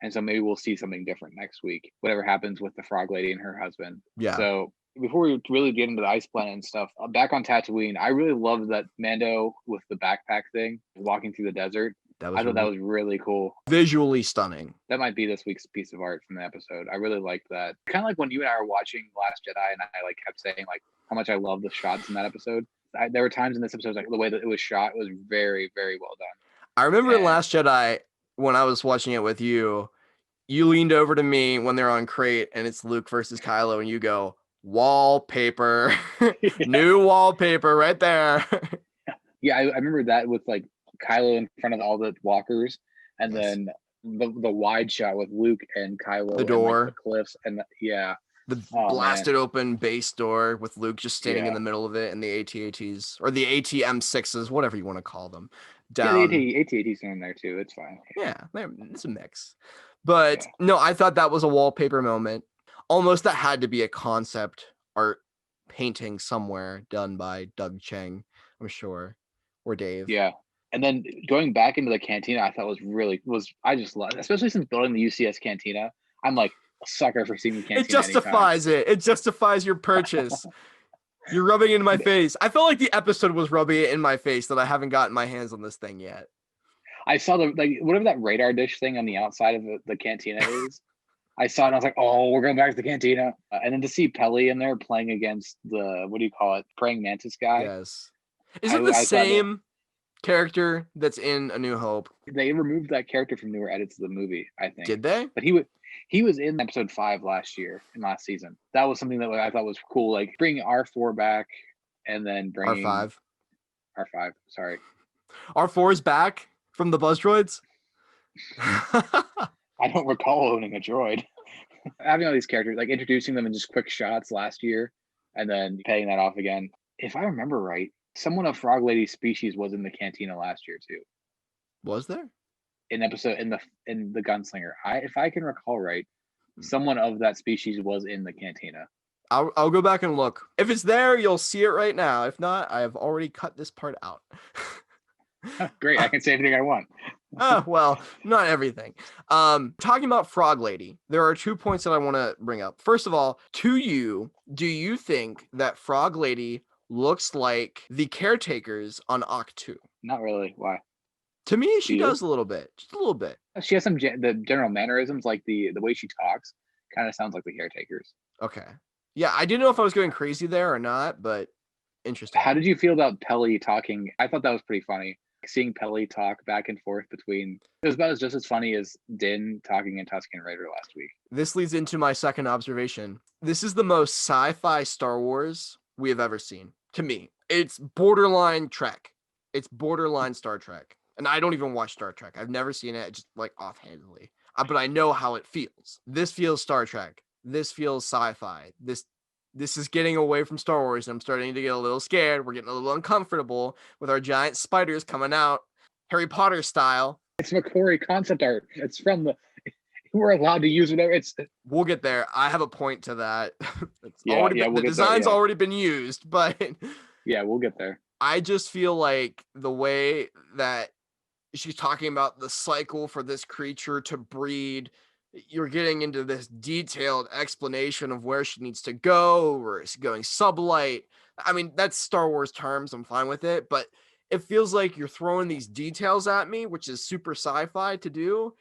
Speaker 2: And so maybe we'll see something different next week, whatever happens with the Frog Lady and her husband.
Speaker 1: Yeah.
Speaker 2: So before we really get into the ice planet and stuff, back on Tatooine, I really loved that Mando with the backpack thing, walking through the desert. I thought that was really cool.
Speaker 1: Visually stunning.
Speaker 2: That might be this week's piece of art from the episode. I really liked that. Kind of like when you and I were watching Last Jedi and I kept saying how much I love the shots in that episode. There were times in this episode, the way that it was shot was very, very well done.
Speaker 1: I remember in Last Jedi, when I was watching it with you, you leaned over to me when they're on Crate and it's Luke versus Kylo and you go, wallpaper, new wallpaper right there.
Speaker 2: Yeah, I remember that with Kylo in front of all the walkers, and then the wide shot with Luke and Kylo,
Speaker 1: the door,
Speaker 2: and, the cliffs, and
Speaker 1: the blasted open base door with Luke just standing in the middle of it, and the AT-ATs or the AT-M6s, whatever you want to call them.
Speaker 2: Down. Yeah, the AT-ATs are in there too. It's fine.
Speaker 1: Yeah, it's a mix. But no, I thought that was a wallpaper moment. Almost that had to be a concept art painting somewhere done by Doug Cheng, I'm sure, or Dave.
Speaker 2: Yeah. And then going back into the cantina, I thought I just love, especially since building the UCS cantina. I'm like a sucker for seeing the cantina.
Speaker 1: It justifies it. It justifies your purchase. You're rubbing it in my face. I felt like the episode was rubbing it in my face that I haven't gotten my hands on this thing yet.
Speaker 2: I saw whatever that radar dish thing on the outside of the cantina is. I saw it and I was like, oh, we're going back to the cantina. And then to see Pelly in there playing against the, what do you call it? Praying mantis guy.
Speaker 1: Yes. Is it the same character that's in A New Hope?
Speaker 2: They removed that character from newer edits of the movie, I think.
Speaker 1: Did they?
Speaker 2: But he was in episode 5 last season. That was something that I thought was cool. Bring R4 back and then bring
Speaker 1: R5.
Speaker 2: Sorry.
Speaker 1: R4 is back from the Buzz Droids.
Speaker 2: I don't recall owning a droid. Having all these characters, like introducing them in just quick shots last year, and then paying that off again. If I remember right, someone of Frog Lady species was in the cantina last year too.
Speaker 1: Was there?
Speaker 2: In the Gunslinger. If I can recall right, someone of that species was in the cantina.
Speaker 1: I'll go back and look. If it's there, you'll see it right now. If not, I have already cut this part out.
Speaker 2: Great, I can say anything I want.
Speaker 1: Well, not everything. Talking about Frog Lady, there are 2 points that I want to bring up. First of all, do you think that Frog Lady looks like the caretakers on Octo 2?
Speaker 2: Not really. Why?
Speaker 1: To me, she does a little bit, just a little bit.
Speaker 2: She has the general mannerisms, like the way she talks, kind of sounds like the caretakers.
Speaker 1: Okay. Yeah, I didn't know if I was going crazy there or not, but interesting.
Speaker 2: How did you feel about Pelly talking? I thought that was pretty funny. Seeing Pelly talk back and forth between, it was about just as funny as Din talking in Tusken Raider last week.
Speaker 1: This leads into my second observation. This is the most sci-fi Star Wars we have ever seen. To me, it's borderline Trek. It's borderline Star Trek. And I don't even watch Star Trek. I've never seen it, just like offhandedly. But I know how it feels. This feels Star Trek. This feels sci-fi. This is getting away from Star Wars. And I'm starting to get a little scared. We're getting a little uncomfortable with our giant spiders coming out, Harry Potter style.
Speaker 2: It's McQuarrie concept art. It's from the. We're allowed to use whatever.
Speaker 1: We'll get there. I have a point to that. The design's already been used, but
Speaker 2: yeah, we'll get there.
Speaker 1: I just feel like the way that she's talking about the cycle for this creature to breed, you're getting into this detailed explanation of where she needs to go, or it's going sublight. I mean, that's Star Wars terms. I'm fine with it, but it feels like you're throwing these details at me, which is super sci-fi to do.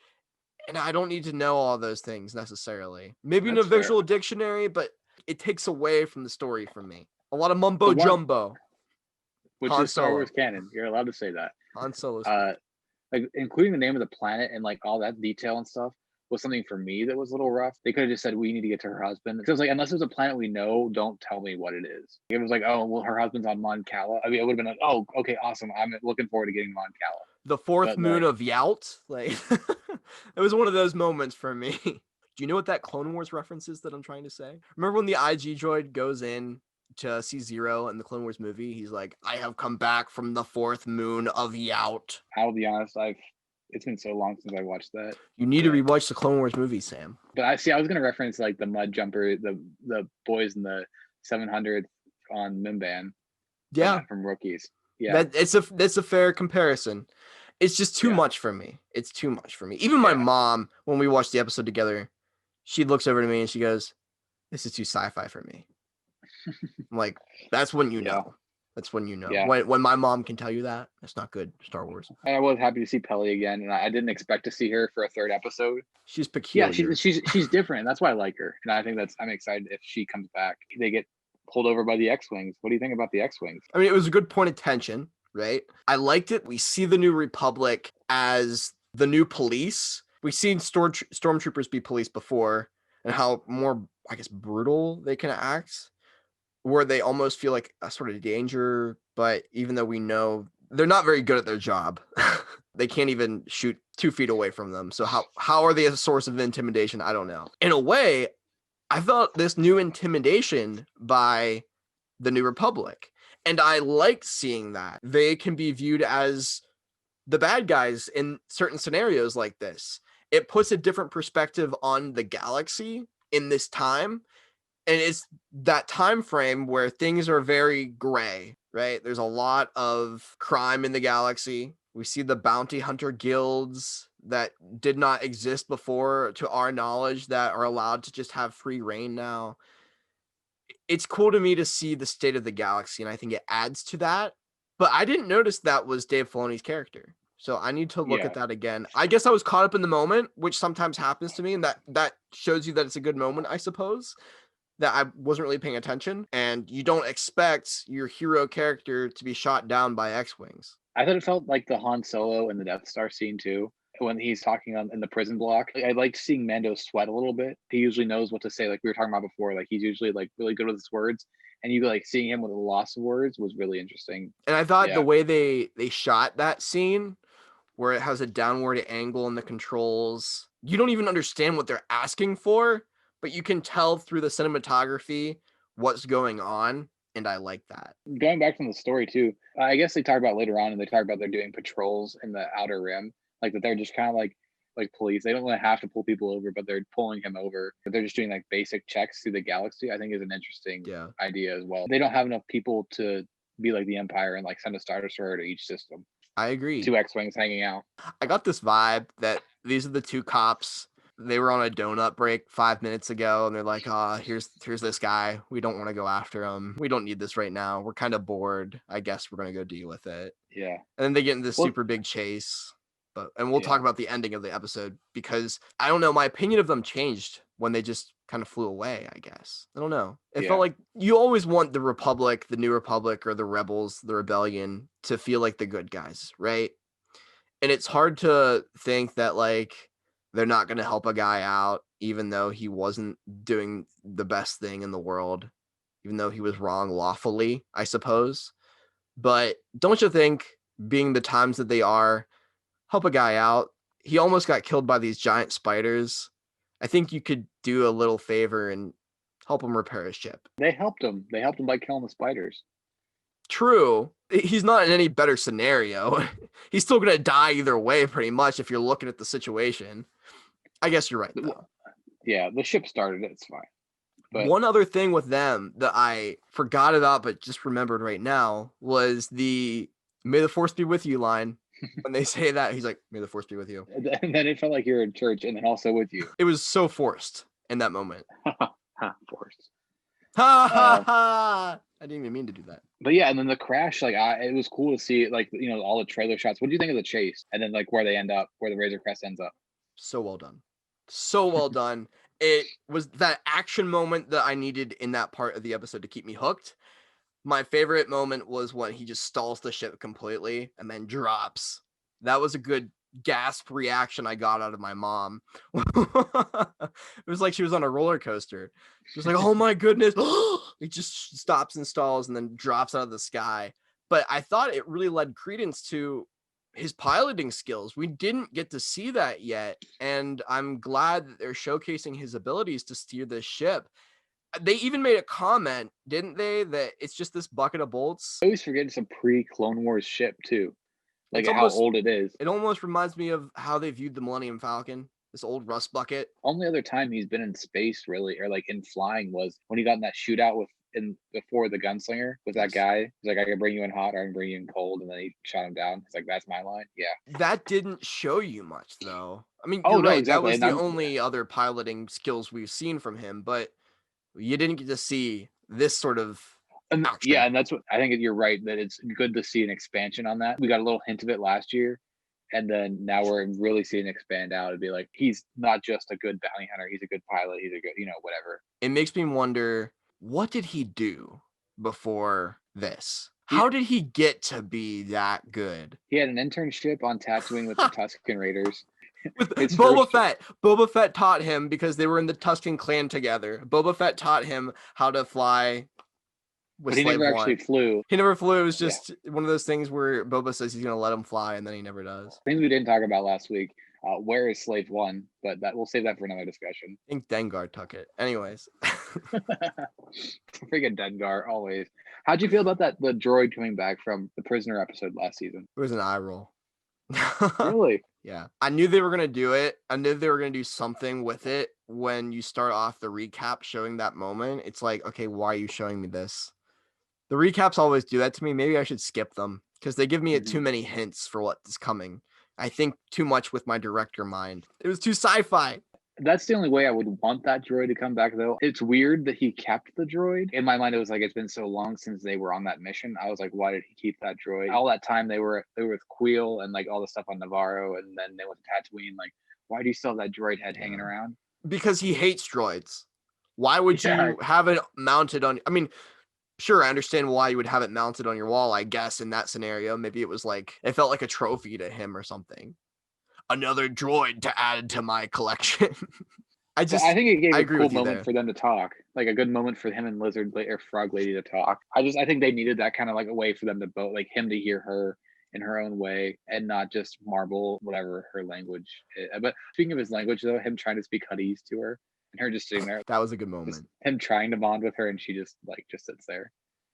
Speaker 1: And I don't need to know all those things necessarily. Maybe in a visual dictionary, but it takes away from the story for me. A lot of mumbo jumbo.
Speaker 2: Which is Star Wars canon. You're allowed to say that.
Speaker 1: Han Solo's
Speaker 2: like including the name of the planet and like all that detail and stuff was something for me that was a little rough. They could have just said, we need to get to her husband. Because like, unless it's a planet we know, don't tell me what it is. It was like, oh, well, her husband's on Mon Cala. I mean, it would have been like, oh, okay, awesome. I'm looking forward to getting Mon Cala.
Speaker 1: The fourth moon of Yaut. Like, it was one of those moments for me. Do you know what that Clone Wars reference is that I'm trying to say? Remember when the IG droid goes in to see Zero in the Clone Wars movie? He's like, I have come back from the fourth moon of Yaut.
Speaker 2: I'll be honest, it's been so long since I watched that.
Speaker 1: You need to rewatch the Clone Wars movie, Sam.
Speaker 2: But I was going to reference like the Mud Jumper, the boys in the 700 on Mimban.
Speaker 1: Yeah,
Speaker 2: from Rookies. Yeah,
Speaker 1: that's a fair comparison. It's just too much for me. It's too much for me. Even my mom, when we watched the episode together, she looks over to me and she goes, "This is too sci-fi for me." I'm like, that's when you know. That's when you know. Yeah. When my mom can tell you that, that's not good Star Wars.
Speaker 2: I was happy to see Pelly again, and I didn't expect to see her for a third episode.
Speaker 1: She's peculiar.
Speaker 2: Yeah, she's different. That's why I like her, and I think I'm excited if she comes back. They get pulled over by the X-Wings. What do you think about the X-Wings?
Speaker 1: I mean, it was a good point of tension, right? I liked it. We see the New Republic as the new police. We've seen stormtroopers be police before, and how more, I guess, brutal they can act, where they almost feel like a sort of danger, but even though we know they're not very good at their job, they can't even shoot 2 feet away from them. So how are they a source of intimidation? I don't know. In a way, I felt this new intimidation by the New Republic, and I like seeing that. They can be viewed as the bad guys in certain scenarios like this. It puts a different perspective on the galaxy in this time. And it's that time frame where things are very gray, right? There's a lot of crime in the galaxy. We see the bounty hunter guilds that did not exist before, to our knowledge, that are allowed to just have free reign now. It's cool to me to see the state of the galaxy, and I think it adds to that. But I didn't notice that was Dave Filoni's character. So I need to look at that again. I guess I was caught up in the moment, which sometimes happens to me, and that shows you that it's a good moment, I suppose. That I wasn't really paying attention, and you don't expect your hero character to be shot down by X-Wings.
Speaker 2: I thought it felt like the Han Solo and the Death Star scene too, when he's talking in the prison block. I liked seeing Mando sweat a little bit. He usually knows what to say, like we were talking about before. Like he's usually like really good with his words, and you like seeing him with a loss of words was really interesting.
Speaker 1: And I thought the way they shot that scene where it has a downward angle in the controls. You don't even understand what they're asking for, but you can tell through the cinematography what's going on, and I like that.
Speaker 2: Going back from the story too, I guess they talk about later on, and they talk about they're doing patrols in the Outer Rim, like that they're just kind of like police. They don't really have to pull people over, but they're pulling him over. But they're just doing like basic checks through the galaxy. I think is an interesting idea as well. They don't have enough people to be like the Empire and like send a Star Destroyer to each system.
Speaker 1: I agree.
Speaker 2: 2 X-Wings hanging out.
Speaker 1: I got this vibe that these are the two cops. They were on a donut break 5 minutes ago, and they're like, here's this guy. We don't want to go after him. We don't need this right now. We're kind of bored. I guess we're going to go deal with it.
Speaker 2: Yeah.
Speaker 1: And then they get in this super big chase. And we'll talk about the ending of the episode, because I don't know, my opinion of them changed when they just kind of flew away, I guess. I don't know. It felt like you always want the Republic, the New Republic, or the Rebels, the Rebellion, to feel like the good guys, right? And it's hard to think that like they're not going to help a guy out, even though he wasn't doing the best thing in the world, even though he was wrong lawfully, I suppose. But don't you think, being the times that they are, help a guy out? He almost got killed by these giant spiders. I think you could do a little favor and help him repair his ship.
Speaker 2: They helped him. They helped him by killing the spiders.
Speaker 1: True. He's not in any better scenario. He's still going to die either way, pretty much, if you're looking at the situation. I guess you're right, though.
Speaker 2: Yeah, the ship started it. It's fine.
Speaker 1: But one other thing with them that I forgot about but just remembered right now was the "May the Force be with you" line. When they say that, he's like, "May the Force be with you."
Speaker 2: And then it felt like you're in church, and then also with you.
Speaker 1: It was so forced in that moment.
Speaker 2: Forced.
Speaker 1: Ha ha ha! I didn't even mean to do that.
Speaker 2: But yeah, and then the crash, like it was cool to see, like, you know, all the trailer shots. What do you think of the chase? And then like where they end up, where the Razor Crest ends up.
Speaker 1: So well done. So well done. It was that action moment that I needed in that part of the episode to keep me hooked. My favorite moment was when he just stalls the ship completely and then drops. That was a good gasp reaction I got out of my mom. It was like she was on a roller coaster. She was like, "Oh my goodness." He just stops and stalls and then drops out of the sky. But I thought it really led credence to his piloting skills. We didn't get to see that yet, and I'm glad that they're showcasing his abilities to steer this ship. They even made a comment, didn't they, that it's just this bucket of bolts?
Speaker 2: I always forget it's a pre-Clone Wars ship too, like how old it is.
Speaker 1: It almost reminds me of how they viewed the Millennium Falcon, this old rust bucket.
Speaker 2: Only other time he's been in space, really, or like in flying, was when he got in that shootout before the gunslinger with that guy. He's like, "I can bring you in hot, or I can bring you in cold," and then he shot him down. He's like, "That's my line." Yeah.
Speaker 1: That didn't show you much, though. I mean, you're right. Exactly. That was the only other piloting skills we've seen from him, but you didn't get to see this sort of action.
Speaker 2: Yeah, and that's what I think. You're right that it's good to see an expansion on that. We got a little hint of it last year, and then now we're really seeing it expand out. It'd be like, he's not just a good bounty hunter; he's a good pilot. He's a good, whatever.
Speaker 1: It makes me wonder, what did he do before this? How did he get to be that good?
Speaker 2: He had an internship on Tatooine with the Tusken Raiders.
Speaker 1: With Boba Fett. Boba Fett taught him, because they were in the Tusken clan together. Boba Fett taught him how to fly.
Speaker 2: But he never actually flew.
Speaker 1: He never flew. It was just one of those things where Boba says he's going to let him fly, and then he never does.
Speaker 2: Things we didn't talk about last week. Where is Slave One? But we'll save that for another discussion.
Speaker 1: I think Dengar took it. Anyways.
Speaker 2: Freaking Dengar, always. How'd you feel about the droid coming back from the Prisoner episode last season?
Speaker 1: It was an eye roll.
Speaker 2: Really?
Speaker 1: Yeah. I knew they were going to do it. I knew they were going to do something with it. When you start off the recap showing that moment, it's like, okay, why are you showing me this? The recaps always do that to me. Maybe I should skip them, because they give me too many hints for what is coming. I think too much with my director mind. It was too sci-fi.
Speaker 2: That's the only way I would want that droid to come back, though. It's weird that he kept the droid. In my mind, it was like, it's been so long since they were on that mission. I was like, why did he keep that droid? All that time they were with Queel and like all the stuff on Navarro, and then they went to Tatooine. Like, why do you still have that droid head hanging around?
Speaker 1: Because he hates droids. Why would you have it mounted on? I mean, sure, I understand why you would have it mounted on your wall, I guess, in that scenario. Maybe it was like, it felt like a trophy to him or something. Another droid to add to my collection. I
Speaker 2: think it gave a cool moment for them to talk, like a good moment for him and Lizard or Frog Lady to talk. I think they needed that kind of like a way for them to both, like him to hear her in her own way and not just marble whatever her language is. But speaking of his language, though, him trying to speak Hadith to her and her just sitting there.
Speaker 1: That was a good moment.
Speaker 2: Him trying to bond with her and she just sits there.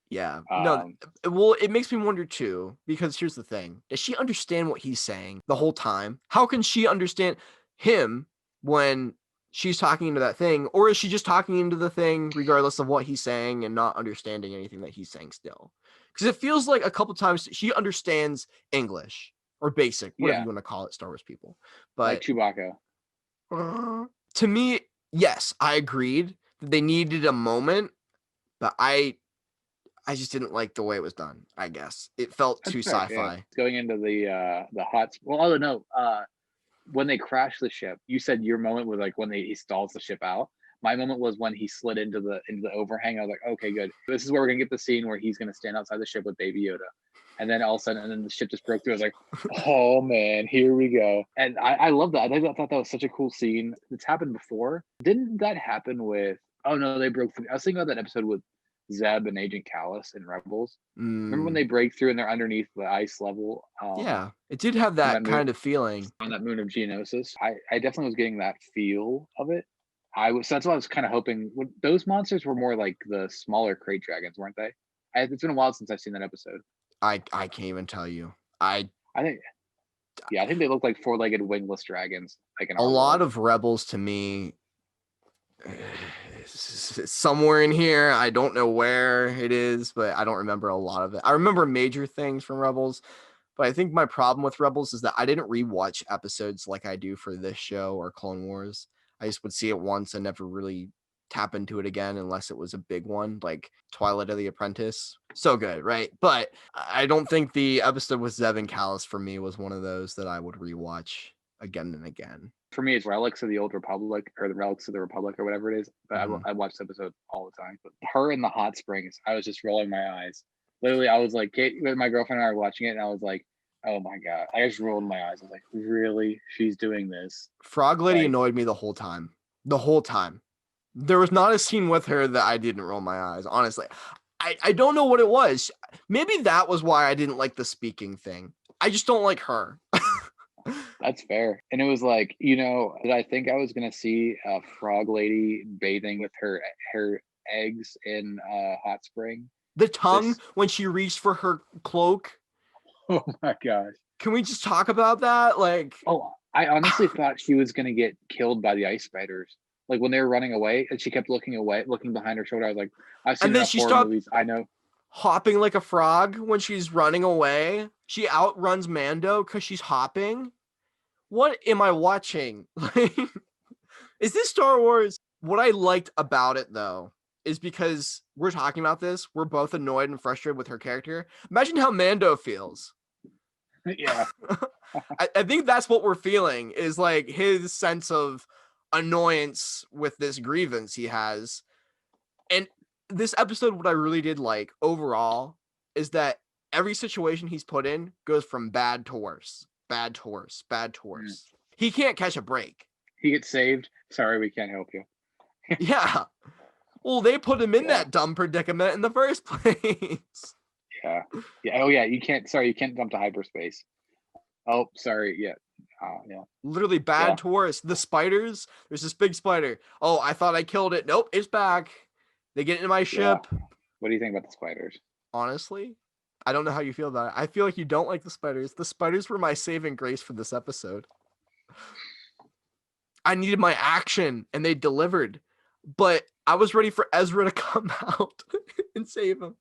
Speaker 1: Yeah. No, well, it makes me wonder too, because here's the thing. Does she understand what he's saying the whole time? How can she understand him when she's talking into that thing? Or is she just talking into the thing regardless of what he's saying and not understanding anything that he's saying still? Because it feels like a couple times she understands English or basic, whatever you want to call it, Star Wars people. But
Speaker 2: like Chewbacca.
Speaker 1: To me, yes, I agreed that they needed a moment, but I just didn't like the way it was done. I guess it felt too sci-fi. Yeah.
Speaker 2: Going into the hot. Well, no. When they crash the ship, you said your moment was like when he stalls the ship out. My moment was when he slid into the overhang. I was like, okay, good. This is where we're gonna get the scene where he's gonna stand outside the ship with Baby Yoda. And then all of a sudden, and then the ship just broke through. I was like, oh man, here we go. And I love that. I thought that was such a cool scene. It's happened before. Didn't that happen with? Oh no, they broke through. I was thinking about that episode with Zeb and Agent Callus and Rebels. Remember when they break through and they're underneath the ice level?
Speaker 1: Yeah, it did have that kind of feeling
Speaker 2: on that moon of Geonosis. I definitely was getting that feel of it. That's what I was kind of hoping. Those monsters were more like the smaller crate dragons, weren't they? It's been a while since I've seen that episode.
Speaker 1: I can't even tell you. I
Speaker 2: think they look like four-legged wingless dragons. Like
Speaker 1: a lot of Rebels to me. Somewhere in here, I don't know where it is, but I don't remember a lot of it. I remember major things from Rebels, but I think my problem with Rebels is that I didn't rewatch episodes like I do for this show or Clone Wars. I just would see it once and never really tap into it again unless it was a big one, like Twilight of the Apprentice. So good, right? But I don't think the episode with Zeb and Callus for me was one of those that I would rewatch again and again.
Speaker 2: For me, it's Relics of the Old Republic or the Relics of the Republic or whatever it is. But I watch the episode all the time. But her in the hot springs, I was just rolling my eyes. Literally, I was like, Kate, my girlfriend and I were watching it, and I was like, oh my God. I just rolled my eyes. I was like, really? She's doing this?
Speaker 1: Frog Lady annoyed me the whole time. The whole time. There was not a scene with her that I didn't roll my eyes, honestly. I don't know what it was. Maybe that was why I didn't like the speaking thing. I just don't like her.
Speaker 2: That's fair. And it was like, did I think I was going to see a frog lady bathing with her eggs in hot spring?
Speaker 1: The tongue when she reached for her cloak.
Speaker 2: Oh my gosh.
Speaker 1: Can we just talk about that? Like,
Speaker 2: oh, I honestly thought she was going to get killed by the ice spiders. Like when they were running away and she kept looking away, looking behind her shoulder. I was like, I've seen enough horror movies. I know.
Speaker 1: Hopping like a frog when she's running away. She outruns Mando because she's hopping. What am I watching? Is this Star Wars? What I liked about it, though, is because we're talking about this. We're both annoyed and frustrated with her character. Imagine how Mando feels.
Speaker 2: Yeah.
Speaker 1: I think that's what we're feeling, is like his sense of annoyance with this grievance he has. And this episode, what I really did like overall is that every situation he's put in goes from bad to worse. Bad to worse. Bad to worse. He can't catch a break.
Speaker 2: He gets saved. Sorry, we can't help you.
Speaker 1: Yeah. Well, they put him in that dumb predicament in the first place.
Speaker 2: Yeah. Oh, yeah. You can't jump to hyperspace. Oh, sorry. Yeah. Yeah.
Speaker 1: Literally bad to worse. The spiders. There's this big spider. Oh, I thought I killed it. Nope, it's back. They get into my ship.
Speaker 2: What do you think about the spiders?
Speaker 1: Honestly, I don't know how you feel about it. I feel like you don't like the spiders. The spiders were my saving grace for this episode. I needed my action, and they delivered. But I was ready for Ezra to come out and save him.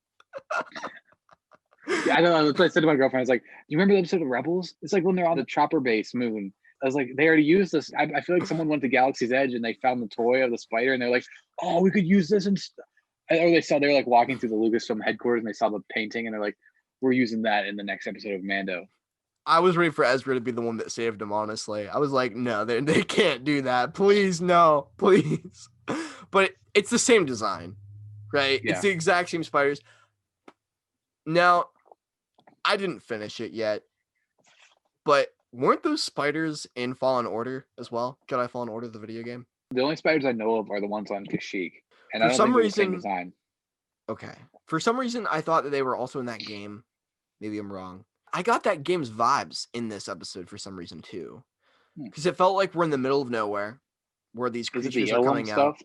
Speaker 2: Yeah, I know. That's what I said to my girlfriend. I was like, "Do you remember the episode of Rebels? It's like when they're on the chopper base moon." I was like, "They already used this." I feel like someone went to Galaxy's Edge and they found the toy of the spider, and they're like, "Oh, we could use this." And or they were like walking through the Lucasfilm headquarters and they saw the painting, and they're like, "We're using that in the next episode of Mando."
Speaker 1: I was ready for Ezra to be the one that saved him. Honestly, I was like, "No, they can't do that. Please, no, please." But it's the same design, right? Yeah. It's the exact same spiders. Now, I didn't finish it yet, but weren't those spiders in Fallen Order as well? Jedi Fallen Order, the video game?
Speaker 2: The only spiders I know of are the ones on Kashyyyk. And
Speaker 1: for some reason, the same design. Okay. For some reason, I thought that they were also in that game. Maybe I'm wrong. I got that game's vibes in this episode for some reason too, because it felt like we're in the middle of nowhere, where these creatures are coming out.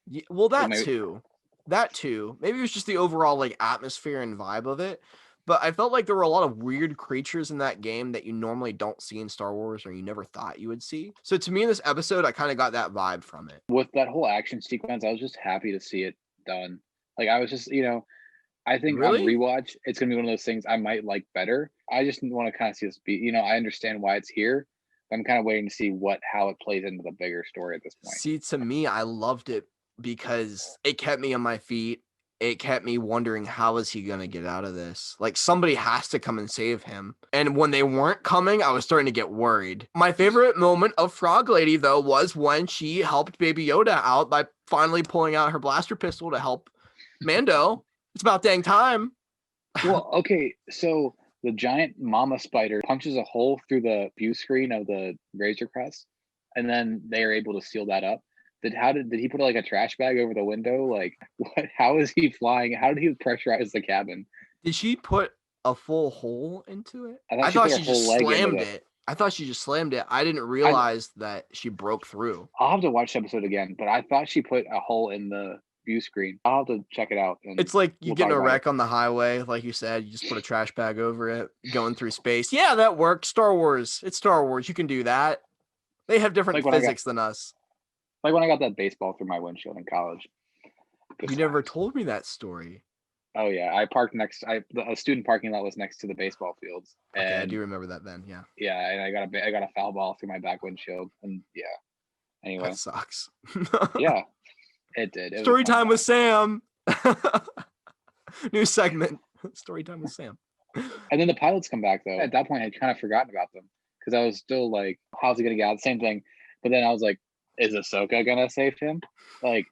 Speaker 1: Yeah, well, that too. Maybe it was just the overall like atmosphere and vibe of it. But I felt like there were a lot of weird creatures in that game that you normally don't see in Star Wars or you never thought you would see. So to me in this episode, I kind of got that vibe from it.
Speaker 2: With that whole action sequence, I was just happy to see it done. Like I was just, I think on rewatch, it's going to be one of those things I might like better. I just want to kind of see this be, I understand why it's here. I'm kind of waiting to see how it plays into the bigger story at this point.
Speaker 1: See, to me, I loved it because it kept me on my feet. It kept me wondering, how is he going to get out of this? Like, somebody has to come and save him. And when they weren't coming, I was starting to get worried. My favorite moment of Frog Lady, though, was when she helped Baby Yoda out by finally pulling out her blaster pistol to help Mando. It's about dang time.
Speaker 2: Well, okay, so the giant mama spider punches a hole through the view screen of the Razor Crest, and then they are able to seal that up. Did he put like a trash bag over the window? Like, what? How is he flying? How did he pressurize the cabin?
Speaker 1: Did she put a full hole into it? I thought she just slammed it. I thought she just slammed it. I didn't realize that she broke through.
Speaker 2: I'll have to watch the episode again, but I thought she put a hole in the view screen. I'll have to check it out.
Speaker 1: It's like you get in a wreck on the highway, like you said, you just put a trash bag over it, going through space. Yeah, that worked. Star Wars. It's Star Wars. You can do that. They have different physics than us.
Speaker 2: Like when I got that baseball through my windshield in college.
Speaker 1: You never told me that story.
Speaker 2: Oh yeah, I parked a student parking lot was next to the baseball fields.
Speaker 1: And, okay, I do remember that then. Yeah.
Speaker 2: Yeah, and I got a foul ball through my back windshield, and yeah. Anyway,
Speaker 1: that sucks.
Speaker 2: Yeah, it did.
Speaker 1: Story time with Sam. New segment. Story time with Sam.
Speaker 2: And then the pilots come back though. At that point, I had kind of forgotten about them because I was still like, "How's he gonna get out?" Same thing. But then I was like, is Ahsoka gonna save him? Like,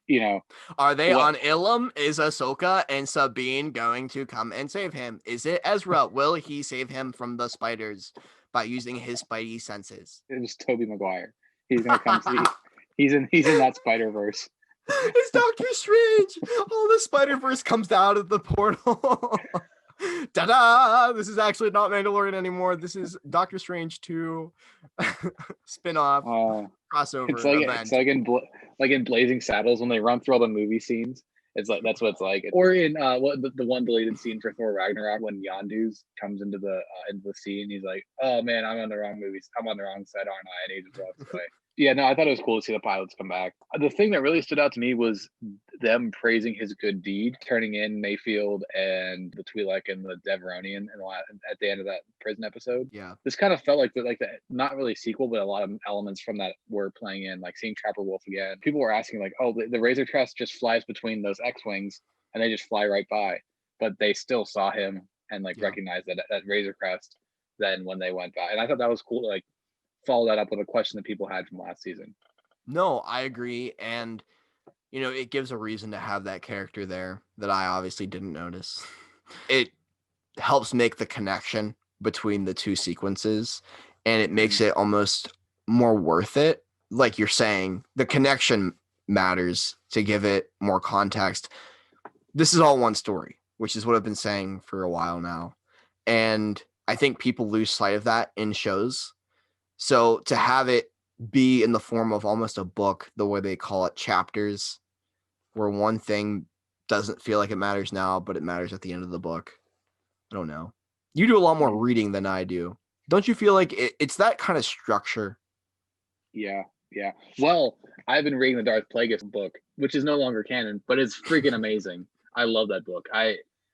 Speaker 1: Are they on Ilum? Is Ahsoka and Sabine going to come and save him? Is it Ezra? Will he save him from the spiders by using his spidey senses?
Speaker 2: It was Tobey Maguire. He's gonna come see. He's in that Spider-Verse.
Speaker 1: It's Doctor Strange. Oh, the Spider-Verse comes out of the portal. Ta-da! This is actually not Mandalorian anymore. This is Doctor Strange 2 spin-off crossover.
Speaker 2: It's like in Blazing Saddles when they run through all the movie scenes. It's like that's what it's like. Or in the one deleted scene for Thor Ragnarok when Yondu's comes into the scene. He's like, "Oh man, I'm on the wrong movies. I'm on the wrong side, aren't I?" And he just walks away. Yeah, no, I thought it was cool to see the pilots come back. The thing that really stood out to me was them praising his good deed, turning in Mayfield and the Twi'lek and the Deveronian at the end of that prison episode.
Speaker 1: Yeah,
Speaker 2: this kind of felt like the not really sequel, but a lot of elements from that were playing in, like seeing Trapper Wolf again. People were asking like, "Oh, the Razor Crest just flies between those X-wings, and they just fly right by," but they still saw him and recognized that Razor Crest. Then when they went by, and I thought that was cool. Like, follow that up with a question that people had from last season.
Speaker 1: No, I agree. And, it gives a reason to have that character there that I obviously didn't notice. It helps make the connection between the two sequences, and it makes it almost more worth it. Like you're saying, the connection matters to give it more context. This is all one story, which is what I've been saying for a while now. And I think people lose sight of that in shows. So to have it be in the form of almost a book, the way they call it chapters, where one thing doesn't feel like it matters now, but it matters at the end of the book. I don't know. You do a lot more reading than I do. Don't you feel like it's that kind of structure?
Speaker 2: Yeah. Well, I've been reading the Darth Plagueis book, which is no longer canon, but it's freaking amazing. I love that book.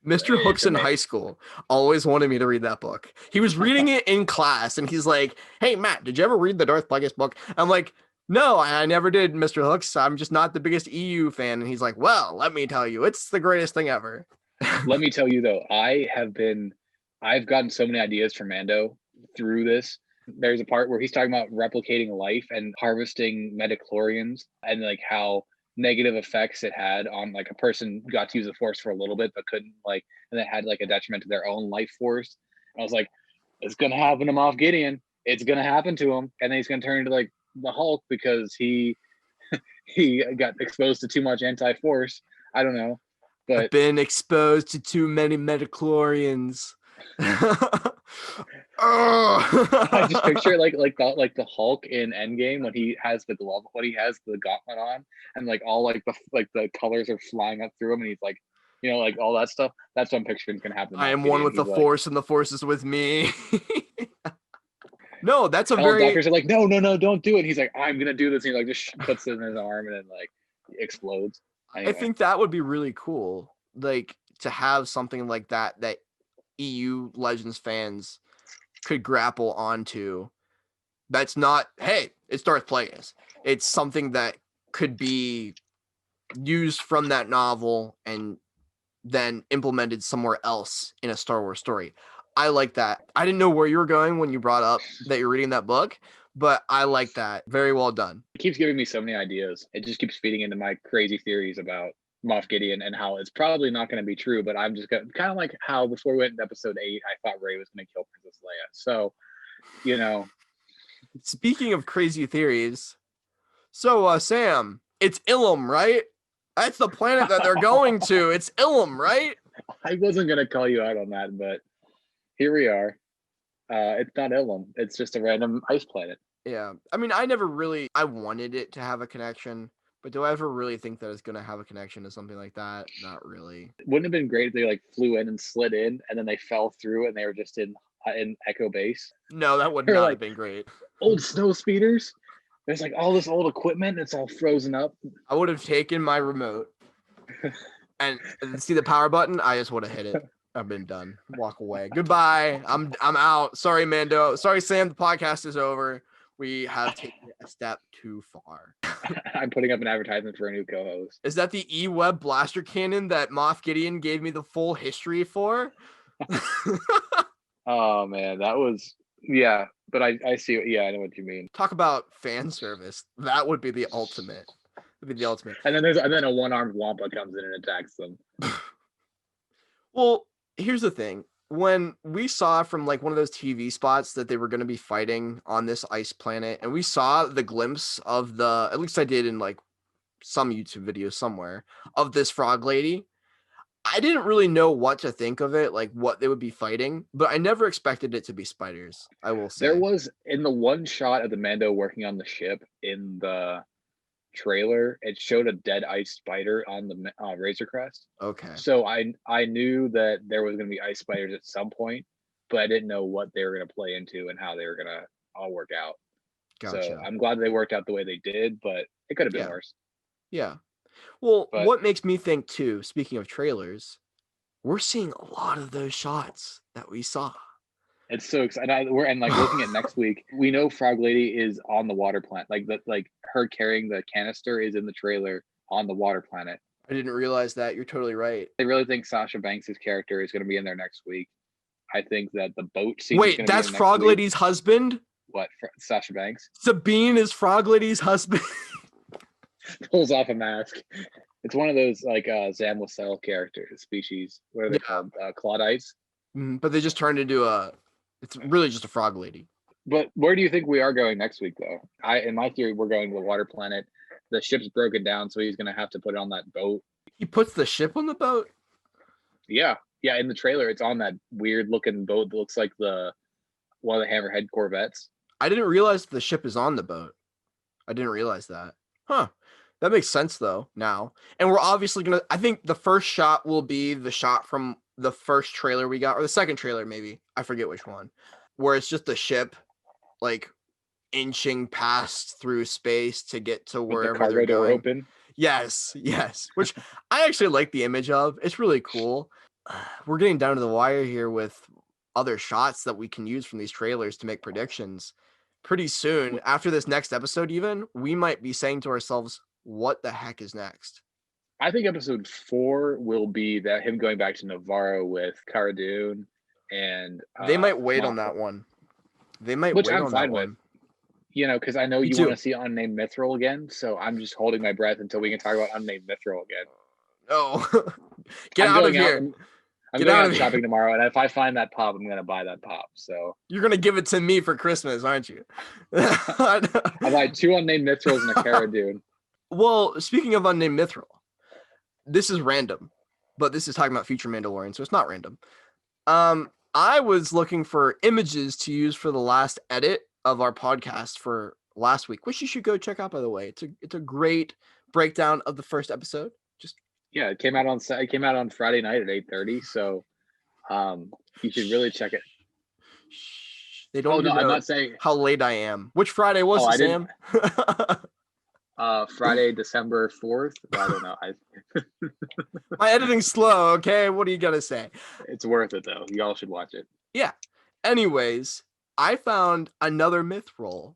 Speaker 1: Mr. Hooks in high school always wanted me to read that book. He was reading it in class, and he's like, "Hey, Matt, did you ever read the Darth Plagueis book?" I'm like, "No, I never did, Mr. Hooks. I'm just not the biggest EU fan." And he's like, "Well, let me tell you, it's the greatest thing ever."
Speaker 2: Let me tell you, though, I've gotten so many ideas for Mando through this. There's a part where he's talking about replicating life and harvesting midichlorians and like how negative effects it had on like a person got to use the force for a little bit but couldn't and it had like a detriment to their own life force. I was like, it's gonna happen to Moff Gideon. It's gonna happen to him, and then he's gonna turn into like the Hulk because he got exposed to too much anti-force. I don't know, but
Speaker 1: I've been exposed to too many midichlorians.
Speaker 2: I just picture like the Hulk in Endgame when he has the glove, when he has the gauntlet on, and like all like the colors are flying up through him, and he's like, like all that stuff. That's what I'm picturing is gonna happen.
Speaker 1: I am one with the Force, and the Force is with me. No, that's a very.
Speaker 2: Doctors are like, no, don't do it. And he's like, I'm gonna do this. And he like just puts it in his arm, and then like explodes. Anyway.
Speaker 1: I think that would be really cool, like to have something like that EU Legends fans could grapple onto. That's not, hey, it's Darth Plagueis. It's something that could be used from that novel and then implemented somewhere else in a Star Wars story. I like that. I didn't know where you were going when you brought up that you're reading that book, but I like that. Very well done.
Speaker 2: It keeps giving me so many ideas. It just keeps feeding into my crazy theories about Moff Gideon and how it's probably not going to be true, but I'm just kind of like how before we went into episode 8, I thought Rey was going to kill Princess Leia. So,
Speaker 1: Speaking of crazy theories, so Sam, it's Ilum, right? That's the planet that they're going to. It's Ilum, right?
Speaker 2: I wasn't going to call you out on that, but here we are. It's not Ilum. It's just a random ice planet.
Speaker 1: Yeah. I mean, I wanted it to have a connection, but do I ever really think that it's going to have a connection to something like that? Not really.
Speaker 2: Wouldn't it have been great if they like flew in and slid in and then they fell through and they were just in Echo Base?
Speaker 1: No, that would not have been great.
Speaker 2: Old snow speeders. There's like all this old equipment. And it's all frozen up.
Speaker 1: I would have taken my remote and see the power button. I just would have hit it. I've been done. Walk away. Goodbye. I'm out. Sorry, Mando. Sorry, Sam. The podcast is over. We have taken it a step too far.
Speaker 2: I'm putting up an advertisement for a new co-host.
Speaker 1: Is that the E-Web blaster cannon that Moff Gideon gave me the full history for?
Speaker 2: Oh man, that was but I see. I know what you mean.
Speaker 1: Talk about fan service. That would be the ultimate. Would be the ultimate.
Speaker 2: And then a one-armed Wampa comes in and attacks them.
Speaker 1: Well, here's the thing. When we saw from like one of those TV spots that they were going to be fighting on this ice planet, and we saw the glimpse of at least I did in like some YouTube video somewhere, of this frog lady, I didn't really know what to think of it, like what they would be fighting, but I never expected it to be spiders, I will say.
Speaker 2: There was, in the one shot of the Mando working on the ship in the trailer, it showed a dead ice spider on the Razor Crest.
Speaker 1: Okay.
Speaker 2: So I knew that there was going to be ice spiders at some point, but I didn't know what they were going to play into and how they were going to all work out. Gotcha. So I'm glad they worked out the way they did, but it could have been worse.
Speaker 1: Yeah. Well, what makes me think too, speaking of trailers, we're seeing a lot of those shots that we saw.
Speaker 2: It's so exciting. We're looking at next week. We know Frog Lady is on the water planet. Like her carrying the canister is in the trailer on the water planet.
Speaker 1: I didn't realize that. You're totally right.
Speaker 2: I really think Sasha Banks' character is going to be in there next week. I think that the boat scene.
Speaker 1: Wait, that's Frog Lady's husband?
Speaker 2: What? Sasha Banks?
Speaker 1: Sabine is Frog Lady's husband.
Speaker 2: Pulls off a mask. It's one of those like Zam Wesell characters, species. What are they called? Claudites.
Speaker 1: But they just turned into it's really just a frog lady.
Speaker 2: But where do you think we are going next week, though? In my theory, we're going to the water planet. The ship's broken down, so he's going to have to put it on that boat.
Speaker 1: He puts the ship on the boat?
Speaker 2: Yeah. In the trailer, it's on that weird-looking boat that looks like one of the Hammerhead Corvettes.
Speaker 1: I didn't realize the ship is on the boat. I didn't realize that. Huh. That makes sense, though, now. And we're obviously going to... I think the first shot will be the shot from the first trailer we got, or the second trailer, maybe. I forget which one. Where it's just the ship, like, inching past through space to get to wherever
Speaker 2: the cargo
Speaker 1: they're going.
Speaker 2: Door open.
Speaker 1: Yes. Which I actually like the image of. It's really cool. We're getting down to the wire here with other shots that we can use from these trailers to make predictions. Pretty soon, after this next episode even, we might be saying to ourselves, what the heck is next?
Speaker 2: I think episode 4 will be that him going back to Navarro with Cara Dune, and
Speaker 1: they might wait on that one. They might wait on that one.
Speaker 2: Because I know you want to see Unnamed Mithril again, so I'm just holding my breath until we can talk about Unnamed Mithril again.
Speaker 1: Oh, get out of here!
Speaker 2: I'm going out shopping tomorrow, and if I find that pop, I'm going to buy that pop. So
Speaker 1: you're going to give it to me for Christmas, aren't you?
Speaker 2: I'll buy 2 Unnamed Mithrils and a Cara Dune.
Speaker 1: Well, speaking of Unnamed Mithril, this is random, but this is talking about future Mandalorian, so it's not random. I was looking for images to use for the last edit of our podcast for last week, which you should go check out, by the way. It's a great breakdown of the first episode.
Speaker 2: It came out on Friday night at 8:30, so you should really check it.
Speaker 1: They don't
Speaker 2: I'm not saying
Speaker 1: how late I am. Which Friday was it, Sam?
Speaker 2: Friday, December 4th. I don't know.
Speaker 1: My editing's slow, okay? What are you gonna say?
Speaker 2: It's worth it, though. Y'all should watch it.
Speaker 1: Yeah. Anyways, I found another myth roll.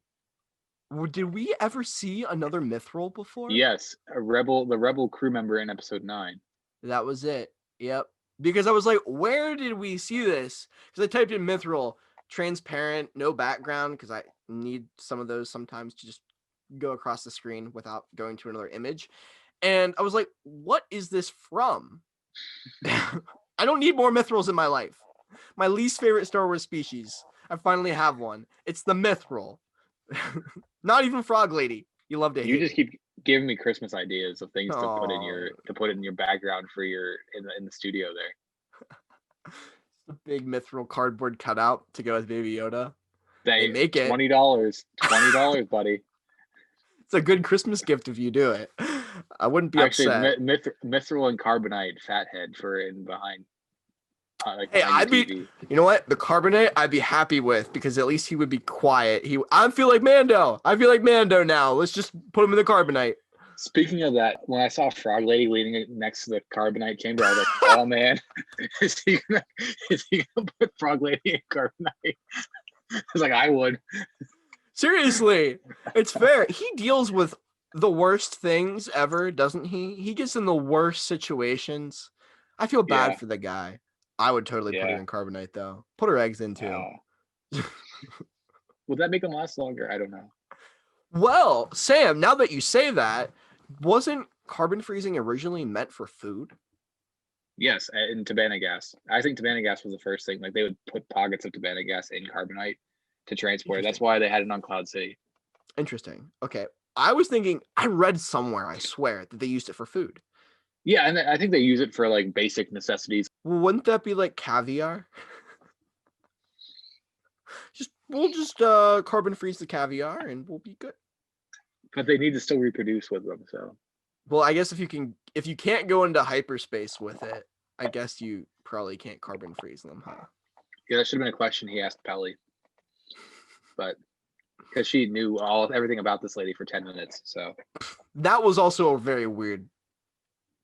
Speaker 1: Did we ever see another myth roll before?
Speaker 2: Yes, the rebel crew member in episode 9.
Speaker 1: That was it. Yep. Because I was like, where did we see this? Because I typed in myth roll, transparent, no background, because I need some of those sometimes to just go across the screen without going to another image. And I was like, what is this from? I don't need more myth rolls in my life. My least favorite Star Wars species. I finally have one. It's the myth roll. Not even Frog Lady. You love to hate.
Speaker 2: You just keep giving me Christmas ideas of things to put in your background for your in the studio there.
Speaker 1: A big mithril cardboard cutout to go with Baby Yoda.
Speaker 2: They make it $20, buddy.
Speaker 1: It's a good Christmas gift if you do it. I wouldn't be upset.
Speaker 2: Mithril and carbonite fathead for in behind.
Speaker 1: I'd be, you know what? The carbonate I'd be happy with, because at least he would be quiet. I feel like Mando. I feel like Mando now. Let's just put him in the carbonite.
Speaker 2: Speaking of that, when I saw Frog Lady leaning next to the carbonite chamber, I was like, oh man, is he gonna put Frog Lady in carbonite? I was like, I would.
Speaker 1: Seriously, it's fair. He deals with the worst things ever, doesn't he? He gets in the worst situations. I feel bad for the guy. I would totally put her in carbonite, though. Put her eggs in, too.
Speaker 2: Would that make them last longer? I don't know.
Speaker 1: Well, Sam, now that you say that, wasn't carbon freezing originally meant for food?
Speaker 2: Yes, in Tabana gas. I think Tabana gas was the first thing. Like, they would put pockets of Tabana gas in carbonite to transport it. That's why they had it on Cloud City.
Speaker 1: Interesting. Okay. I was thinking, I read somewhere, I swear, that they used it for food.
Speaker 2: Yeah, and I think they use it for like basic necessities.
Speaker 1: Well, wouldn't that be like caviar? We'll just carbon freeze the caviar and we'll be good.
Speaker 2: But they need to still reproduce with them, so.
Speaker 1: Well, I guess if you can't go into hyperspace with it, I guess you probably can't carbon freeze them, huh?
Speaker 2: Yeah, that should have been a question he asked Pelly. But because she knew everything about this lady for 10 minutes, so.
Speaker 1: That was also a very weird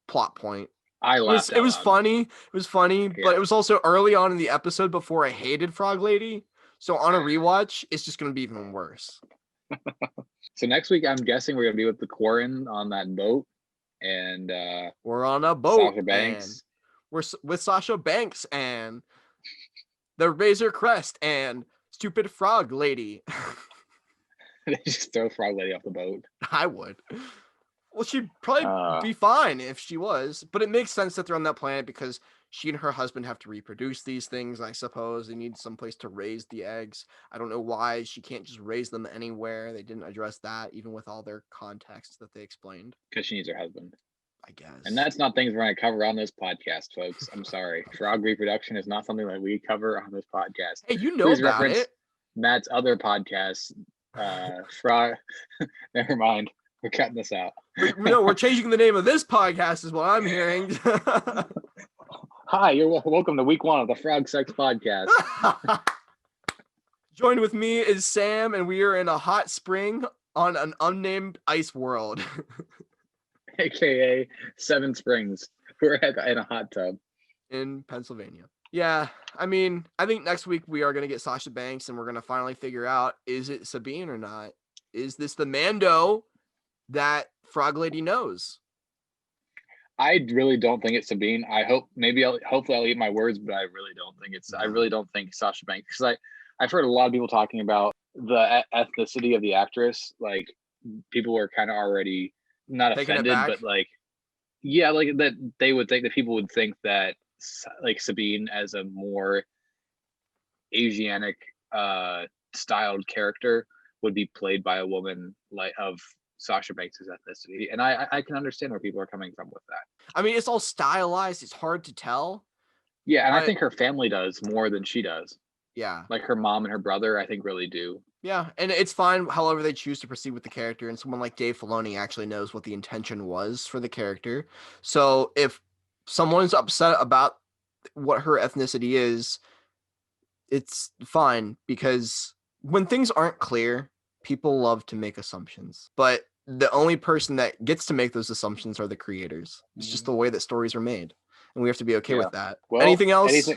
Speaker 1: plot point.
Speaker 2: I laughed.
Speaker 1: It was funny. But it was also early on in the episode before I hated Frog Lady. So on a rewatch, it's just going to be even worse.
Speaker 2: So next week, I'm guessing we're going to be with the Quarren on that boat, and
Speaker 1: we're on a boat.
Speaker 2: Sasha Banks.
Speaker 1: We're with Sasha Banks and the Razor Crest and stupid Frog Lady.
Speaker 2: They just throw Frog Lady off the boat.
Speaker 1: I would. Well, she'd probably be fine if she was, but it makes sense that they're on that planet because she and her husband have to reproduce these things. I suppose they need some place to raise the eggs. I don't know why she can't just raise them anywhere. They didn't address that, even with all their context that they explained.
Speaker 2: Because she needs her husband,
Speaker 1: I guess.
Speaker 2: And that's not things we're going to cover on this podcast, folks. I'm sorry. Frog reproduction is not something that we cover on this podcast.
Speaker 1: Hey, you know Please about it.
Speaker 2: Matt's other podcast, Frog. Never mind. We're cutting this out.
Speaker 1: No, we're changing the name of this podcast is what I'm hearing.
Speaker 2: Hi, you're welcome to week 1 of the Frog Sex Podcast.
Speaker 1: Joined with me is Sam, and we are in a hot spring on an unnamed ice world.
Speaker 2: AKA Seven Springs. We're in a hot tub.
Speaker 1: In Pennsylvania. Yeah, I mean, I think next week we are going to get Sasha Banks, and we're going to finally figure out, is it Sabine or not? Is this the Mando that Frog Lady knows?
Speaker 2: I really don't think it's Sabine. Hopefully I'll eat my words, but I really don't think it's. I really don't think Sasha Banks, because I've heard a lot of people talking about the ethnicity of the actress. Like, people were kind of already not offended, but like that they would think that people would think that like Sabine as a more Asianic styled character would be played by a woman like of Sasha Banks' ethnicity, and I can understand where people are coming from with that.
Speaker 1: I mean, it's all stylized. It's hard to tell,
Speaker 2: Yeah, and I think her family does more than she does.
Speaker 1: Yeah.
Speaker 2: Like her mom and her brother, I think really do.
Speaker 1: Yeah, and it's fine however they choose to proceed with the character, and someone like Dave Filoni actually knows what the intention was for the character. So if someone's upset about what her ethnicity is, it's fine, because when things aren't clear, people love to make assumptions. But the only person that gets to make those assumptions are the creators. It's just the way that stories are made, and we have to be okay with that.
Speaker 2: Well,
Speaker 1: anything else?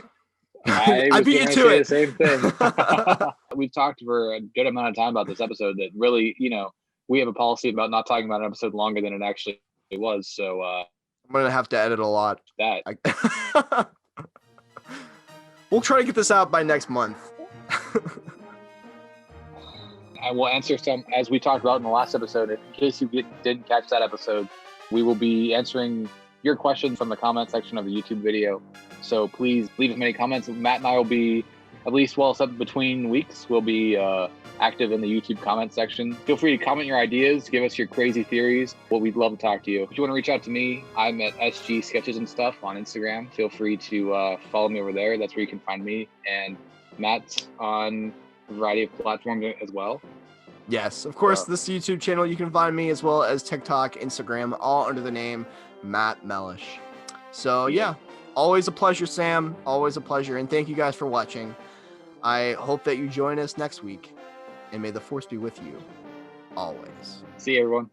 Speaker 2: I
Speaker 1: beat you to
Speaker 2: say
Speaker 1: it.
Speaker 2: The same thing. We've talked for a good amount of time about this episode that really, we have a policy about not talking about an episode longer than it actually was. So
Speaker 1: I'm going to have to edit a lot. We'll try to get this out by next month.
Speaker 2: I will answer some, as we talked about in the last episode. In case you didn't catch that episode, we will be answering your questions from the comment section of the YouTube video. So please leave as many comments. Matt and I will be, at least while it's up between weeks, we'll be active in the YouTube comment section. Feel free to comment your ideas, give us your crazy theories. We'd love to talk to you. If you want to reach out to me, I'm at SG Sketches and Stuff on Instagram. Feel free to follow me over there. That's where you can find me. And Matt's on a variety of platforms as well.
Speaker 1: Yes, of course, this YouTube channel, you can find me, as well as TikTok, Instagram, all under the name Matt Mellish. So yeah, always a pleasure, Sam. Always a pleasure. And thank you guys for watching. I hope that you join us next week. And may the force be with you always.
Speaker 2: See you, everyone.